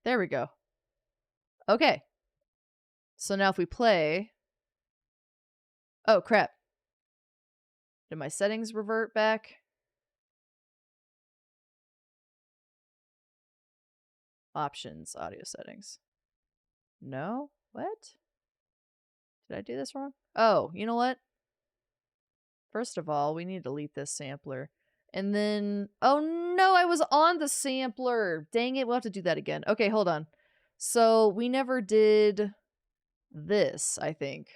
There we go. Okay. So now if we play... Oh, crap. Did my settings revert back? Options, audio settings. No? What? Did I do this wrong? Oh, you know what? First of all, we need to delete this sampler. And then... Oh no, I was on the sampler! Dang it, we'll have to do that again. Okay, hold on. So, we never did this, I think.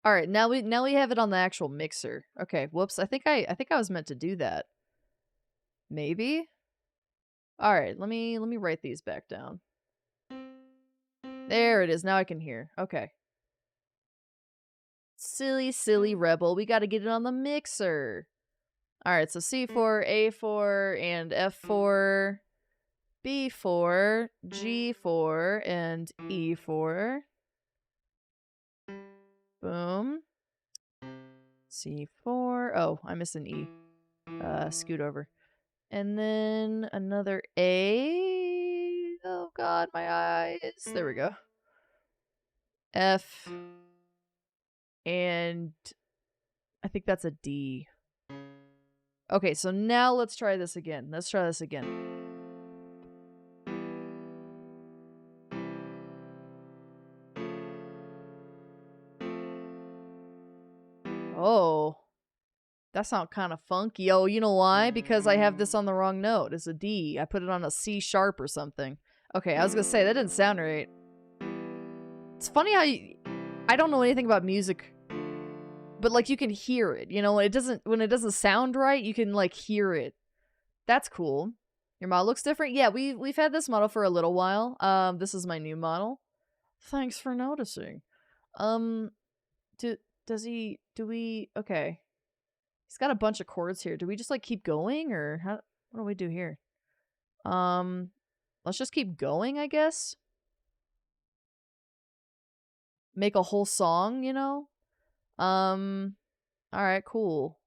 Alright, now we have it on the actual mixer. Okay, whoops. I think I was meant to do that. Maybe? Alright, let me write these back down. There it is. Now I can hear. Okay. Silly, silly rebel. We gotta get it on the mixer. Alright, so C4, A4, and F4, B4, G4, and E4. Boom. C4. Oh, I missed an E. Scoot over. And then another A. Oh god, my eyes. There we go. F. And I think that's a D. Okay, so now let's try this again. Let's try this again. Oh. That sounds kind of funky. Oh, you know why? Because I have this on the wrong note. It's a D. I put it on a C sharp or something. Okay, I was gonna say, that didn't sound right. It's funny how I don't know anything about music, but like you can hear it, you know, when it doesn't sound right, you can like hear it. That's cool. Your model looks different. Yeah, we've had this model for a little while. This is my new model. Thanks for noticing. Okay. He's got a bunch of chords here. Do we just like keep going, or what do we do here? Let's just keep going, I guess. Make a whole song, you know? Alright, cool.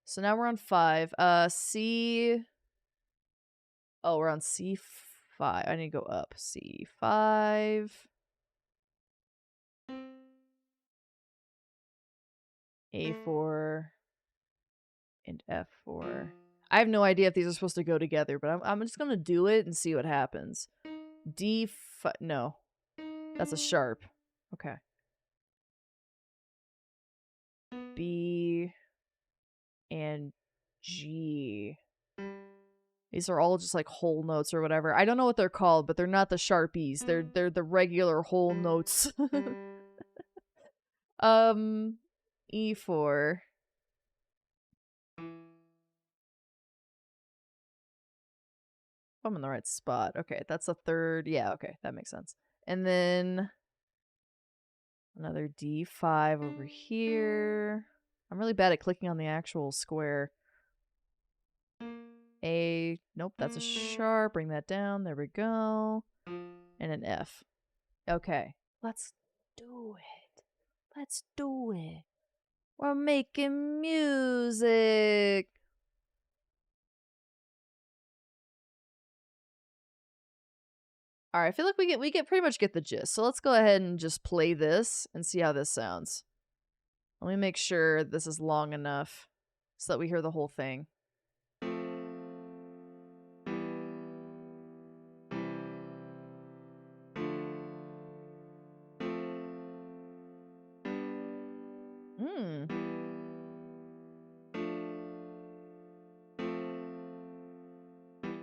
So now we're on 5. C. Oh, we're on C5. I need to go up. C5. A4. And F4. I have no idea if these are supposed to go together, but I'm just gonna do it and see what happens. D5. No. That's a sharp. Okay. B and G. These are all just like whole notes or whatever. I don't know what they're called, but they're not the sharpies. They're the regular whole notes. E4. I'm in the right spot. Okay, that's a third. Yeah, okay, that makes sense. And then another D5 over here. I'm really bad at clicking on the actual square. A. Nope, that's a sharp. Bring that down. There we go. And an F. Okay, let's do it. Let's do it. We're making music. All right, I feel like we get pretty much get the gist. So let's go ahead and just play this and see how this sounds. Let me make sure this is long enough so that we hear the whole thing. Hmm.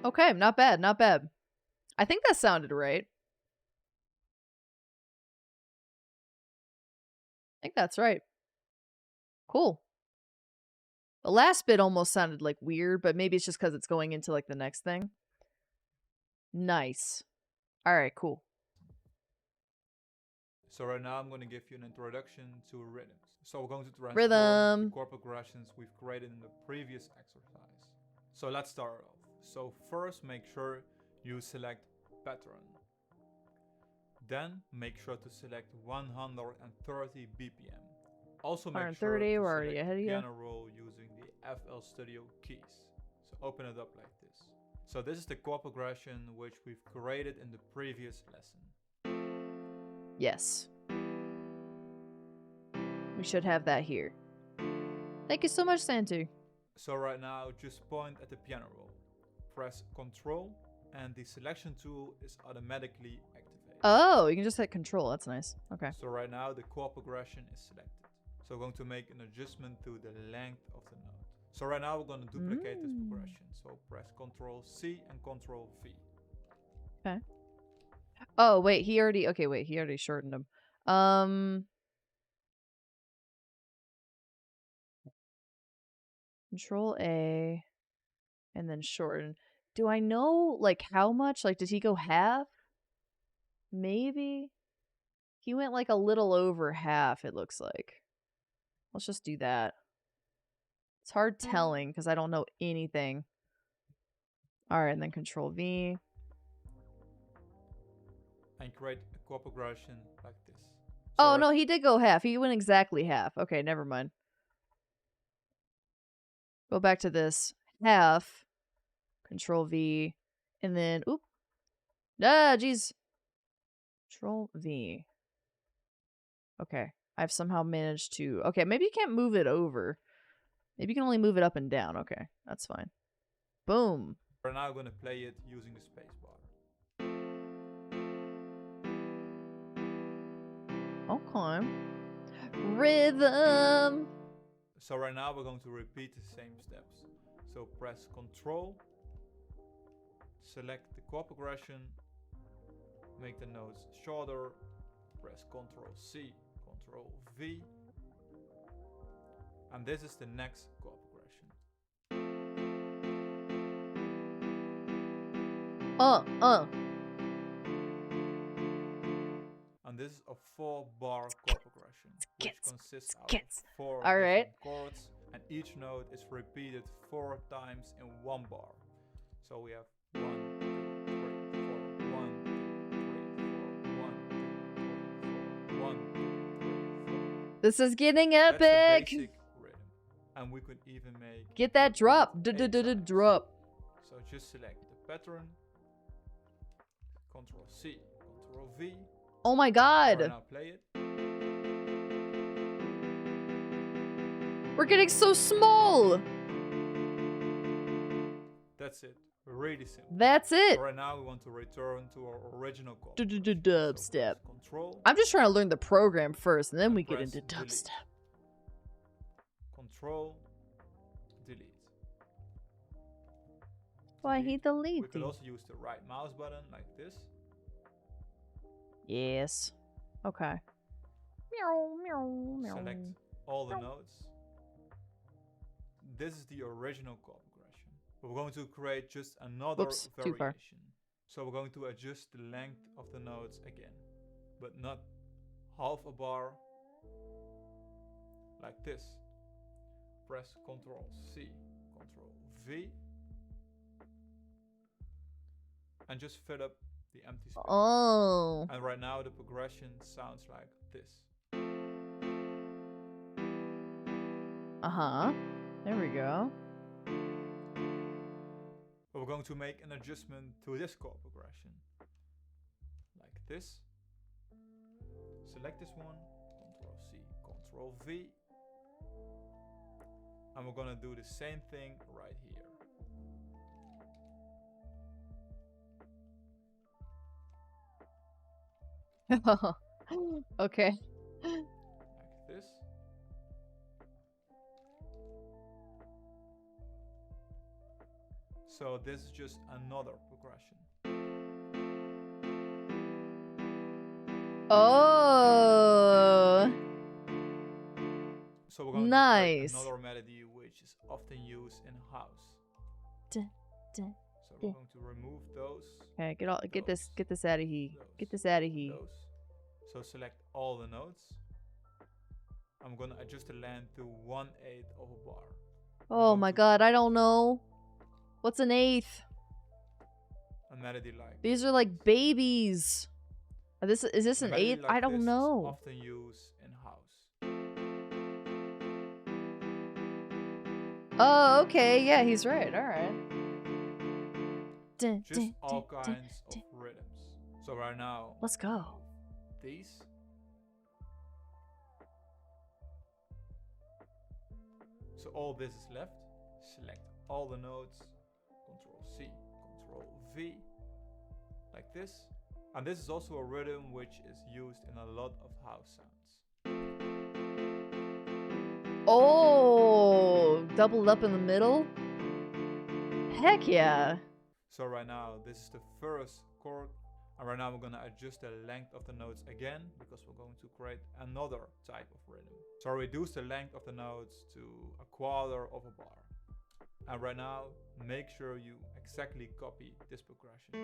Okay, not bad, not bad. I think that sounded right. I think that's right. Cool. The last bit almost sounded like weird, but maybe it's just because it's going into like the next thing. Nice. All right, cool. So right now I'm going to give you an introduction to rhythms. So we're going to transform Rhythm. the chord progressions we've created in the previous exercise. So let's start off. So first make sure you select pattern. Then make sure to select 130 BPM. Also make sure 130, to we're already select ahead the of you. piano roll using the FL Studio keys. So open it up like this. So this is the chord progression which we've created in the previous lesson. Yes. We should have that here. Thank you so much, Santu. So right now just point at the piano roll. Press Ctrl and the selection tool is automatically activated. Oh, you can just hit control. That's nice. Okay. So right now the chord progression is selected. So we're going to make an adjustment to the length of the note. So right now we're going to duplicate this progression. So press Ctrl C and Ctrl V. Okay. Oh, wait, he already shortened him. Control A and then shorten. Do I know like how much? Like did he go half? Maybe. He went like a little over half, it looks like. Let's just do that. It's hard telling because I don't know anything. Alright, and then Control V. And create a chord progression like this. So no, he did go half. He went exactly half. Okay, never mind. Go back to this. Half. Control V. And then, oop. Ah, jeez. Control V. Okay. I've somehow managed to... Okay, maybe you can't move it over. Maybe you can only move it up and down. Okay, that's fine. Boom. We're now going to play it using the spacebar. Okay. Rhythm. So right now we're going to repeat the same steps. So press Ctrl, select the chord progression, make the notes shorter, press Ctrl C, Ctrl V, and this is the next chord progression. And this is a 4-bar chord progression, which consists of 4 different chords, and each note is repeated 4 times in 1 bar. So we have 1, 2, 3, 4, 1, 2, 3, 4, 1, 2, 3, 4, 1, 2, 3, 4. This is getting epic. That's the basic rhythm. And we could even make... Get that drop. Drop. So just select the pattern, Ctrl C, Ctrl V. Oh my god. Now play it. We're getting so small. That's it. Really simple. That's it. So right now we want to return to our original chord. Dubstep. Control. I'm just trying to learn the program first, and then we get into dubstep. Control. Delete. Why he deleted? We could also use the right mouse button like this. Yes. Okay. Meow, meow, meow. Select all the notes. This is the original chord progression. We're going to create just another variation. So we're going to adjust the length of the notes again, but not half a bar, like this. Press Ctrl C, Ctrl V, and just fill up the empty space. Oh. And right now the progression sounds like this. Uh-huh. There we go. But we're going to make an adjustment to this chord progression. Like this. Select this one. Control C, Control V. And we're gonna do the same thing right here. Okay. Like this. So this is just another progression. Oh. So we're going to Nice. create another melody which is often used in house. Dun, dun, So we're going to remove those. Okay, get this out of here. Those, Get this out of here. those. So select all the notes. I'm gonna adjust the length to 1/8 of a bar. Oh my god, I don't know. What's an eighth? A melody like These are like babies. Is this an eighth? like I don't this know. is often used in house. Oh, okay. Yeah, he's right. All right. Dun, Just dun, all dun, kinds dun. of rhythms. So right now, Let's go. these. So all this is left. Select all the notes. Control C, Control V. Like this. And this is also a rhythm which is used in a lot of house sounds. Oh, doubled up in the middle? Heck yeah. So right now, this is the first chord. And right now we're gonna adjust the length of the notes again, because we're going to create another type of rhythm. So reduce the length of the notes to 1/4 of a bar. And right now, make sure you exactly copy this progression.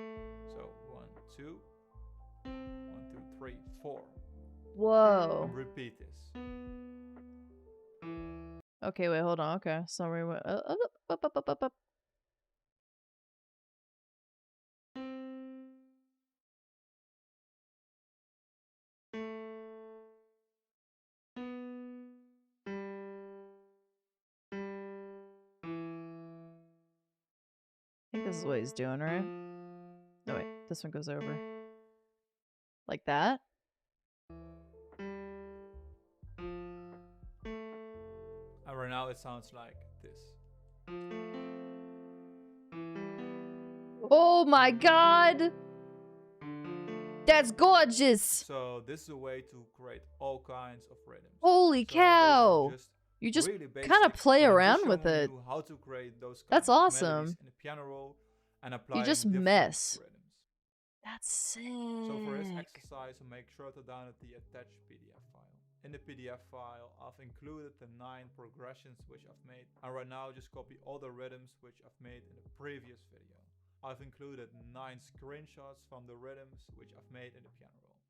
So 1, 2, 1, 2, 3, 4. Whoa. And repeat this. Okay, wait, hold on. Okay, sorry. Up. I think this is what he's doing, right? No, wait. This one goes over. Like that? And right now it sounds like this. Oh my god! That's gorgeous! So this is a way to create all kinds of rhythms. Holy cow! You just really kind of play around with it. How to create those That's kinds of awesome. melodies in the piano roll and apply You just different mess. rhythms. That's sick. So for this exercise, make sure to download the attached PDF file. In the PDF file, I've included the 9 progressions which I've made. And right now, just copy all the rhythms which I've made in the previous video. I've included 9 screenshots from the rhythms which I've made in the piano roll.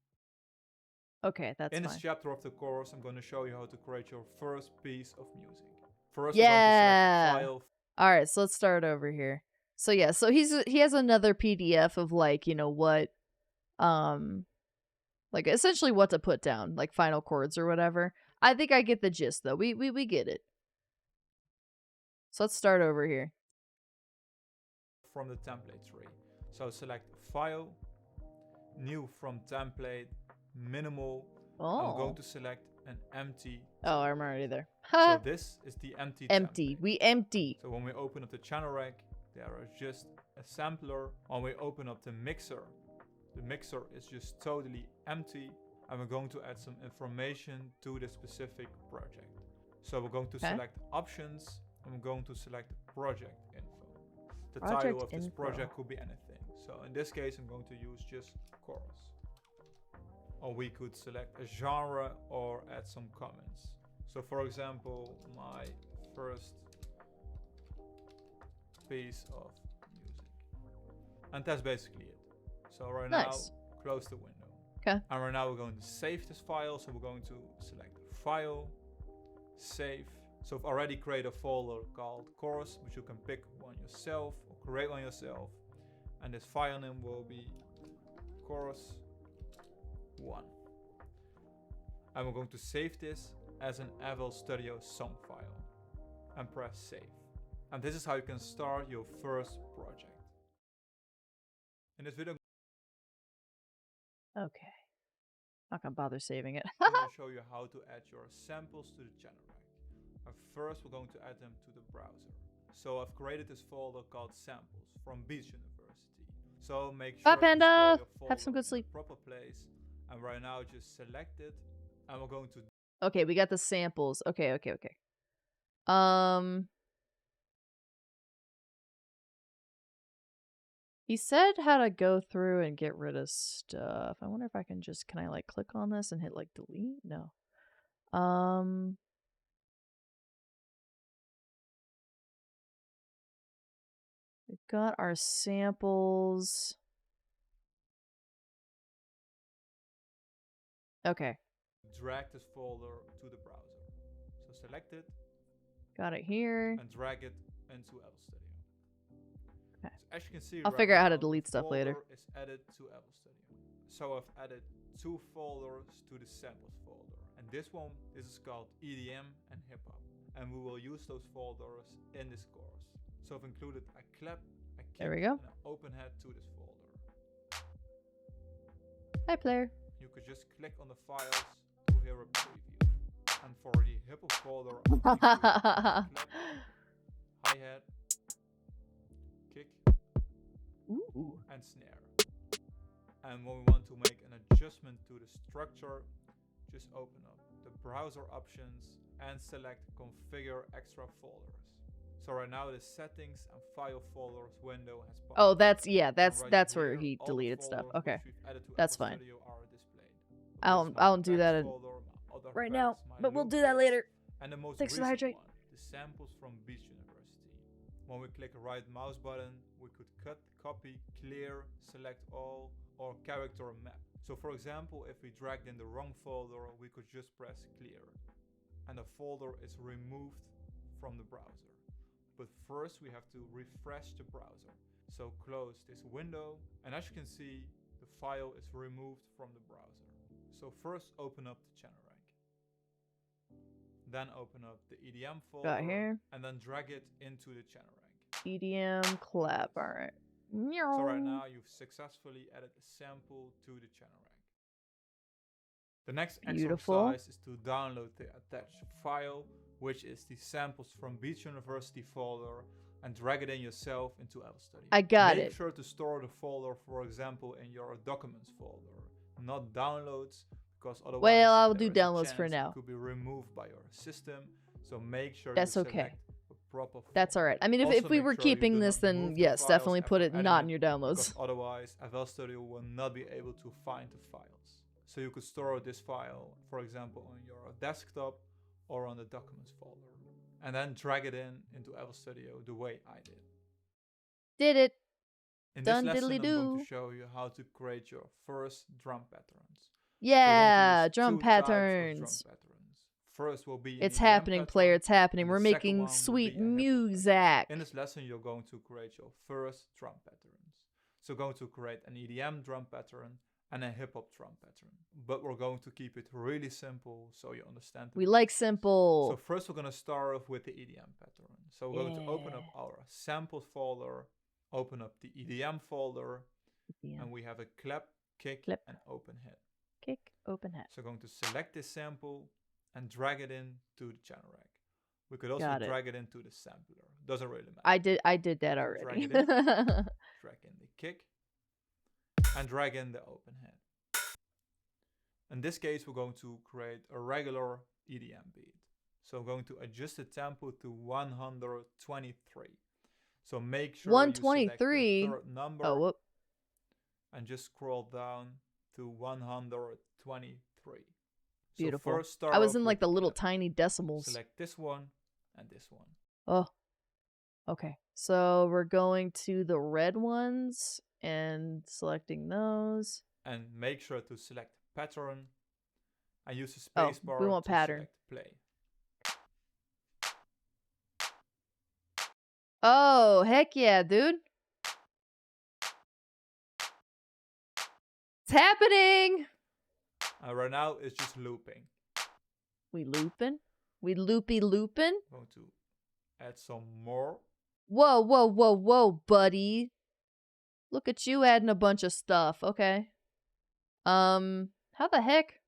Okay, that's in fine. this chapter of the course, I'm going to show you how to create your first piece of music. First, yeah. we're going to select file. All right, so let's start over here. So yeah, so he has another PDF of like, you know, what like essentially what to put down, like final chords or whatever. I think I get the gist though. We get it. So let's start over here. From the template tree. So select file, new from template, minimal. Oh. I'm going to select an empty. Oh, I'm already there. So this is the empty Empty. template. We empty. So when we open up the channel rack, there is just a sampler. When we open up the mixer is just totally empty. And we're going to add some information to the specific project. So we're going to select options, and we're going to select project info. The title of this project could be anything. So in this case, I'm going to use just chorus. Or we could select a genre or add some comments. So for example, my first piece of music. And that's basically it. So right now, close the window. Okay. And right now we're going to save this file. So we're going to select File, Save. So I've already created a folder called Chorus, which you can pick one yourself or create one yourself. And this file name will be Chorus 1. And we're going to save this as an FL Studio song file. and press save. And this is how you can start your first project. In this video, Okay. Not gonna bother saving it. I'm going to show you how to add your samples to the channel rank. And first, we're going to add them to the browser. So I've created this folder called samples from Beach University. So make sure Bye, to Panda. store your folder Have some good in sleep. the proper place. And right now, just select it, and we're going to. Okay, we got the samples. Okay. He said how to go through and get rid of stuff. I wonder if I can just, can I like click on this and hit like delete? No. We've got our samples. Okay. Drag this folder to the browser. So select it. Got it here. And drag it into LStudio. Okay. So as you can see, I'll right figure out how to now, delete the stuff later. folder is added to LStudio. So I've added 2 folders to the samples folder. And this is called EDM and hip hop. And we will use those folders in this course. So I've included a clap, a kick, There we go. and an open head to this folder. Hi, player. You could just click on the files to hear a preview. And for the hip hop folder, clap, hi-hat, kick, Ooh. and snare. And when we want to make an adjustment to the structure, just open up the browser options and select configure extra folders. So right now the settings and file folders window has popped. Oh, that's Right where here, he all the deleted stuff. folders Okay. which we've added to That's FL fine. Studio are displayed. So I this is my don't do that effects folder, my other right effects, now, my but we'll loop do that kits, later. and the most Thanks for the recent hydrate. one, the samples from Beach University. When we click the right mouse button, we could cut, copy, clear, select all, or character map. So for example, if we dragged in the wrong folder, we could just press clear. And the folder is removed from the browser. But first we have to refresh the browser. So close this window, and as you can see, the file is removed from the browser. So first open up the channel rank. Then open up the EDM folder. Got here. And then drag it into the channel rank. EDM clap. All right. So right now you've successfully added a sample to the channel rank. The next Beautiful. exercise is to download the attached file, which is the samples from Beach University folder, and drag it in yourself into LStudio. I got Make it. sure to store the folder, for example, in your documents folder, not downloads, because otherwise Well, I'll there do is a downloads for chance now. it could be removed by your system. So make sure That's you okay. select a proper That's all right. I mean, if Also we make were sure you keeping do this, not then remove the yes, files definitely after put it adding not it, in your because downloads. otherwise FL Studio will not be able to find the files. So you could store this file, for example, on your desktop or on the documents folder, and then drag it into FL Studio the way I did. Did it. In Done this lesson, I'm going diddly-doo. to show you how to create your first drum patterns. Yeah, So drum we're going to use 2 types of patterns. drum patterns. First will be an It's EDM happening, pattern, player. It's happening. and We're the second making one will sweet be a hip hop pattern. music. In this lesson, you're going to create your first drum patterns. So going to create an EDM drum pattern and a hip hop drum pattern. But we're going to keep it really simple so you understand. We like So simple. first we're going to start off with the EDM pattern. So we're going to open up our samples folder, open up the EDM folder, and we have a clap, kick, Clap. and open head. Kick, open head. So going to select this sample and drag it into the channel rank. We could also Got it. drag it into the sampler. Doesn't really matter. I did that So already. drag it in, drag in the kick, and drag in the open head. In this case, we're going to create a regular EDM beat. So I'm going to adjust the tempo to 123. So make sure you select 123. the third number Oh, whoop. and just scroll down to 123. Beautiful. So first start I was off in like with the little clap. tiny decimals. Select this one and this one. Oh. Okay. So we're going to the red ones and selecting those. And make sure to select pattern and use the Oh, space bar we want to pattern. select play. Oh, heck yeah, dude. It's happening. Right now it's just looping. We looping? We loopy looping? I'm going to add some more. Whoa, whoa, whoa, whoa, buddy. Look at you adding a bunch of stuff. Okay. How the heck?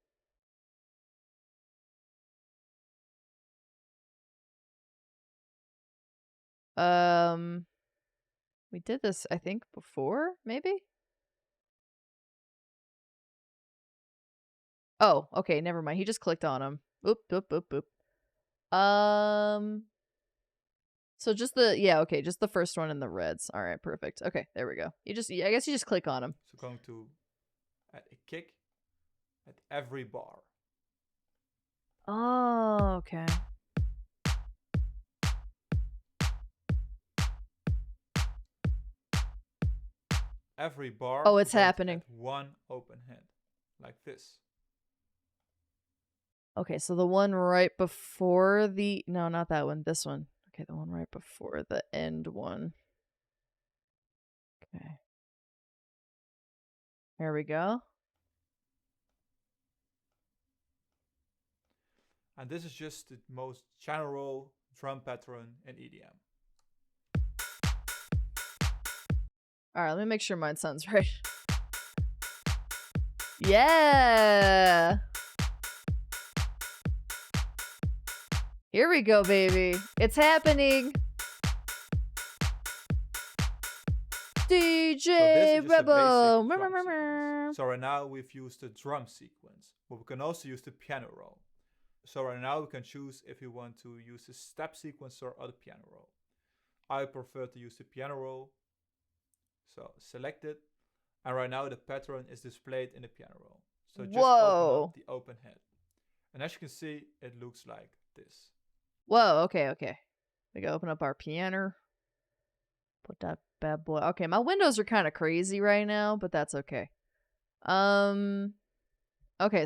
We did this, I think, before, maybe? Oh, okay, never mind. He just clicked on him. Oop, oop, oop, oop. So just the, yeah, okay, just the first one in the reds. All right, perfect. Okay, there we go. I guess you just click on him. So going to add a kick at every bar. Oh, okay. Every bar. Oh, it's happening. One open head, like this. Okay, so the one right before the, no, not that one, this one. Okay, the one right before the end one. Okay. There we go. And this is just the most general drum pattern in EDM. Alright, let me make sure mine sounds right. Yeah! Here we go, baby. It's happening. DJ Rebel. So right now we've used the drum sequence, but we can also use the piano roll. So right now we can choose if you want to use the step sequencer or the piano roll. I prefer to use the piano roll. So select it. And right now the pattern is displayed in the piano roll. So just open up the open head. And as you can see, it looks like this. Whoa, okay, okay. We go open up our piano. Put that bad boy. Okay, my windows are kind of crazy right now, but that's okay. Okay,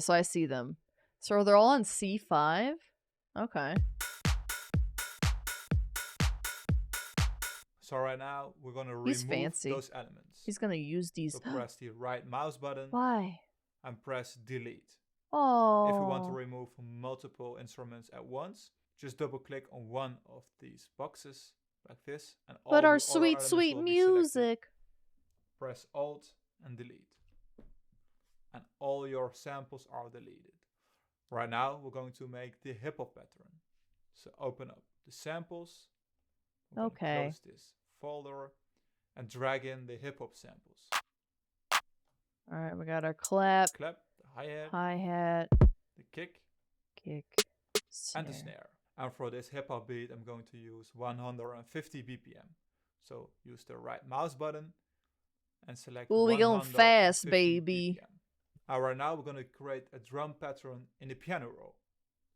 so I see them. So they're all on C5? Okay. So right now we're gonna remove those elements. He's gonna use these. So press the right mouse button. Why? And press delete. Oh. If you want to remove multiple instruments at once, just double click on one of these boxes like this, and all but our the sweet, sweet music. Press Alt and delete. And all your samples are deleted. Right now we're going to make the hip hop pattern. So open up the samples. Okay. Close this folder and drag in the hip hop samples. All right, we got our clap. Clap, the hi-hat. Hi-hat. The kick. Kick. And the snare. And for this hip hop beat, I'm going to use 150 BPM. So use the right mouse button and select. Ooh, we going fast, baby. BPM. Right now we're going to create a drum pattern in the piano roll.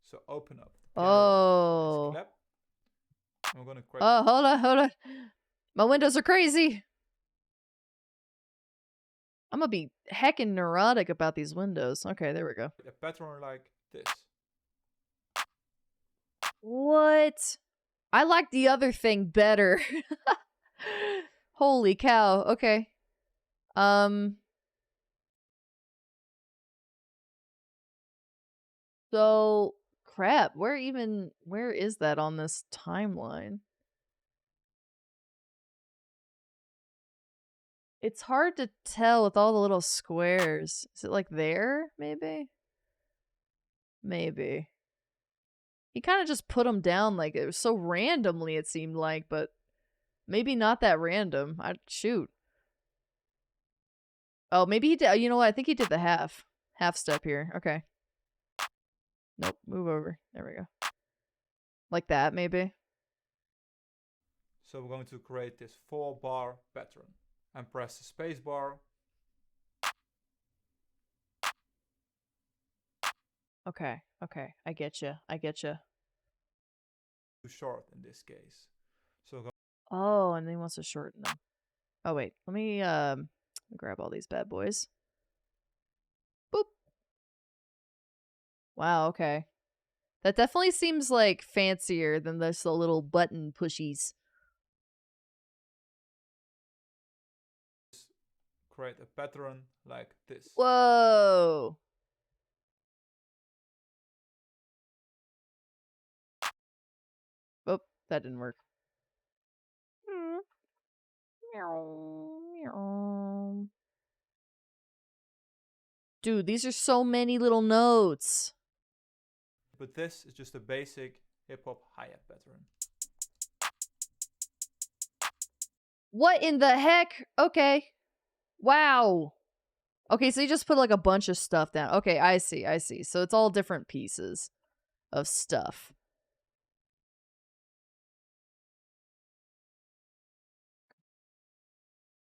So open up the piano roll. So clap. And we're going to create. Oh, hold on. My windows are crazy. I'm gonna be heckin' neurotic about these windows. Okay, there we go. A pattern like this. What? I like the other thing better. Holy cow. Okay. So, crap. Where is that on this timeline? It's hard to tell with all the little squares. Is it like there, maybe? Maybe. He kind of just put them down like it was so randomly, it seemed like, but maybe not that random. Shoot. Oh, maybe he did. You know what? I think he did the half step here. Okay. Nope. Move over. There we go. Like that, maybe. So we're going to create this 4-bar pattern and press the space bar. Okay. I get you. Too short in this case. So oh, and then he wants to shorten them. Oh wait, let me grab all these bad boys. Boop. Wow, okay. That definitely seems like fancier than the little button pushies. create a pattern like this. Whoa. Oh, that didn't work. Dude, these are so many little notes. But this is just a basic hip-hop hi-hat pattern. What in the heck? Okay. Wow. Okay, so you just put like a bunch of stuff down. Okay, I see, I see. So it's all different pieces of stuff.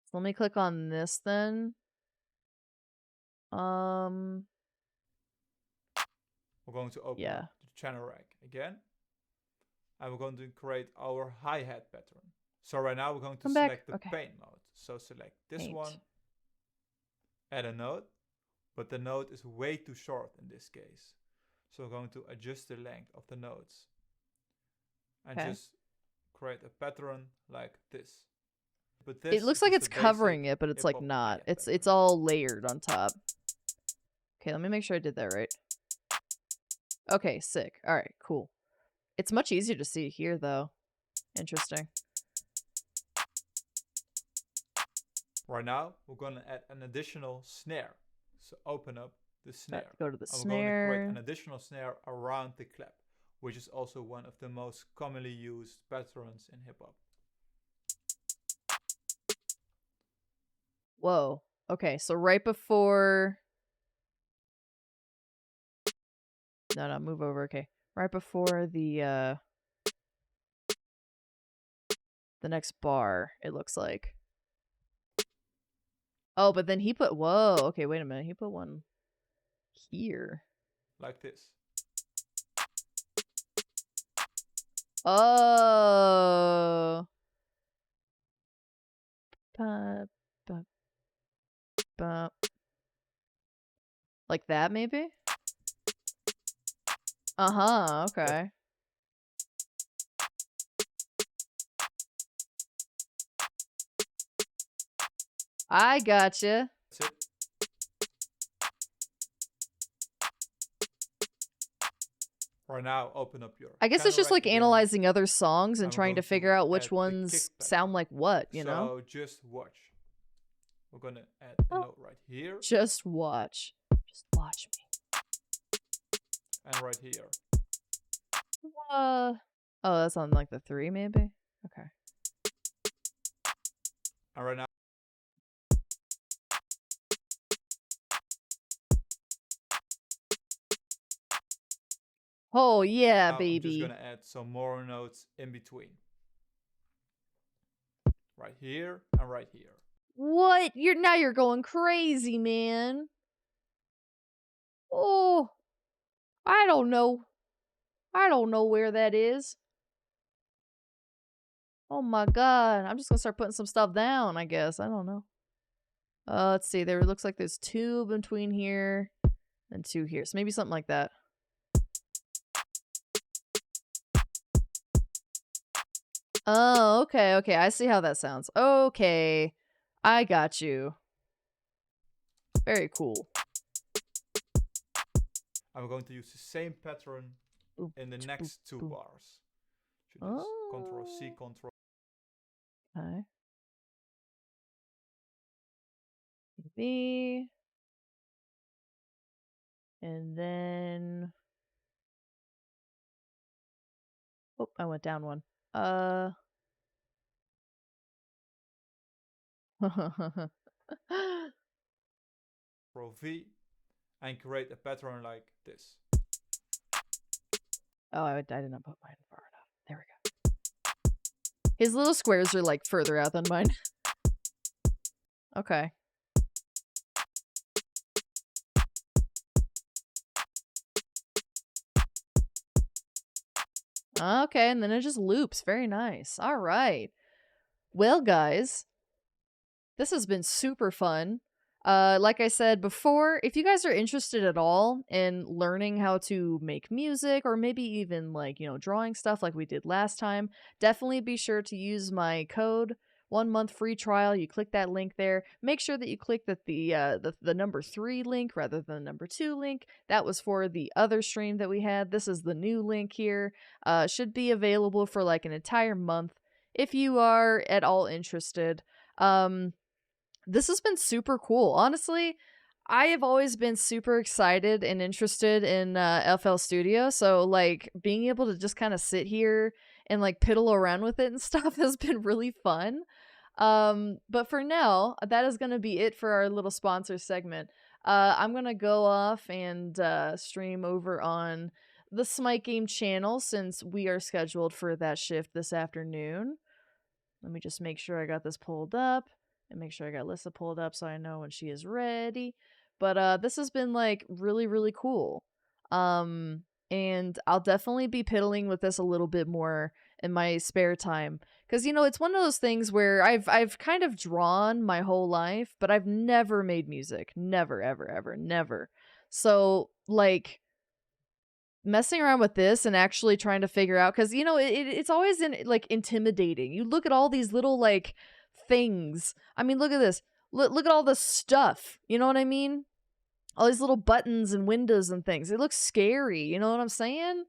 So let me click on this then. We're going to open Yeah. up the channel rack again. And we're going to create our hi-hat pattern. So right now we're going to Come back. select the Okay. paint mode. So select this Paint. one, add a note, but the note is way too short in this case. So we're going to adjust the length of the notes and just create a pattern like this. But this It looks like is it's covering it, but it's like not. It's all layered on top. Okay, let me make sure I did that right. Okay, sick. All right, cool. It's much easier to see here though. Interesting. Right now, we're going to add an additional snare. So open up the snare. Go to the and we're going to create snare. an additional snare around the clap, which is also one of the most commonly used patterns in hip hop. Whoa. Okay, so right before... No, move over. Okay. Right before the next bar, it looks like. Oh, but then he put... Whoa. Okay, wait a minute. He put one here. Like this. Oh. Like that, maybe? Uh-huh, okay. I gotcha. That's it. Right now, open up your I guess it's just like again, analyzing other songs and trying to figure out which add the ones kick pattern. sound like what, you know? So just watch. We're gonna add a note right here Just watch. Just watch me. and right here. Oh, that's on like the 3 maybe? Okay. And right now, Oh yeah, I'm baby. just gonna add some more notes in between. Right here and right here. What? Now you're going crazy, man. Oh, I don't know. I don't know where that is. Oh my god. I'm just gonna start putting some stuff down, I guess. I don't know. Let's see. There looks like there's 2 between here and 2 here. So maybe something like that. Oh, okay, okay. I see how that sounds. Okay. I got you. Very cool. I'm going to use the same pattern in the next 2 bars. So just Control C, Control. Okay. B. And then... Oh, I went down one. Control V and create a pattern like this. Oh, I did not put mine far enough. There we go. His little squares are like further out than mine. Okay. Okay, and then it just loops. Very nice. All right. Well, guys, this has been super fun. Like I said before, if you guys are interested at all in learning how to make music or maybe even like, drawing stuff like we did last time, definitely be sure to use my code 1 month free trial. You click that link there. Make sure that you click the number 3 link rather than the number 2 link. That was for the other stream that we had. This is the new link here. Should be available for like an entire month if you are at all interested. This has been super cool. Honestly, I have always been super excited and interested in FL Studio, so like being able to just kind of sit here and like piddle around with it and stuff has been really fun. But for now, that is going to be it for our little sponsor segment. I'm going to go off and stream over on the Smite Game channel since we are scheduled for that shift this afternoon. Let me just make sure I got this pulled up and make sure I got Lissa pulled up so I know when she is ready. But this has been like really, really cool. And I'll definitely be piddling with this a little bit more in my spare time. Cause you know, it's one of those things where I've kind of drawn my whole life, but I've never made music. Never, ever, ever, never. So like messing around with this and actually trying to figure out, because you know it's always like intimidating. You look at all these little like things. I mean, look at this. Look at all this stuff. You know what I mean? All these little buttons and windows and things. It looks scary. You know what I'm saying?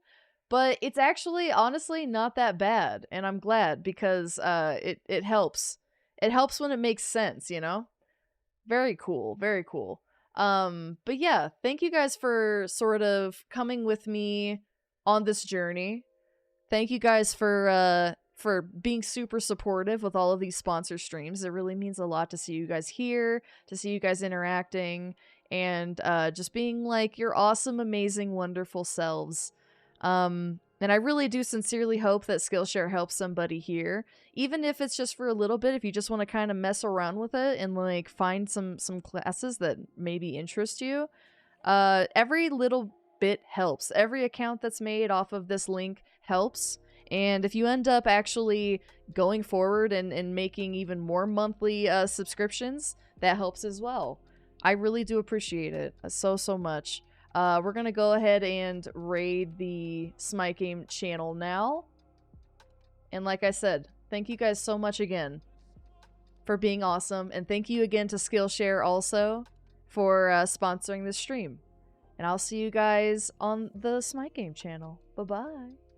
But it's actually honestly not that bad, and I'm glad because it helps. It helps when it makes sense. You know? Very cool. Very cool. But yeah, thank you guys for sort of coming with me on this journey. Thank you guys for being super supportive with all of these sponsor streams. It really means a lot to see you guys here, to see you guys interacting, and just being like your awesome, amazing, wonderful selves. And I really do sincerely hope that Skillshare helps somebody here, even if it's just for a little bit. If you just want to kind of mess around with it and like find some classes that maybe interest you, every little bit helps. Every account that's made off of this link helps. And if you end up actually going forward and making even more monthly subscriptions, that helps as well. I really do appreciate it so much. We're gonna go ahead and raid the Smite Game channel now. And like I said, thank you guys so much again for being awesome. And thank you again to Skillshare also for sponsoring this stream. And I'll see you guys on the Smite Game channel. Bye-bye.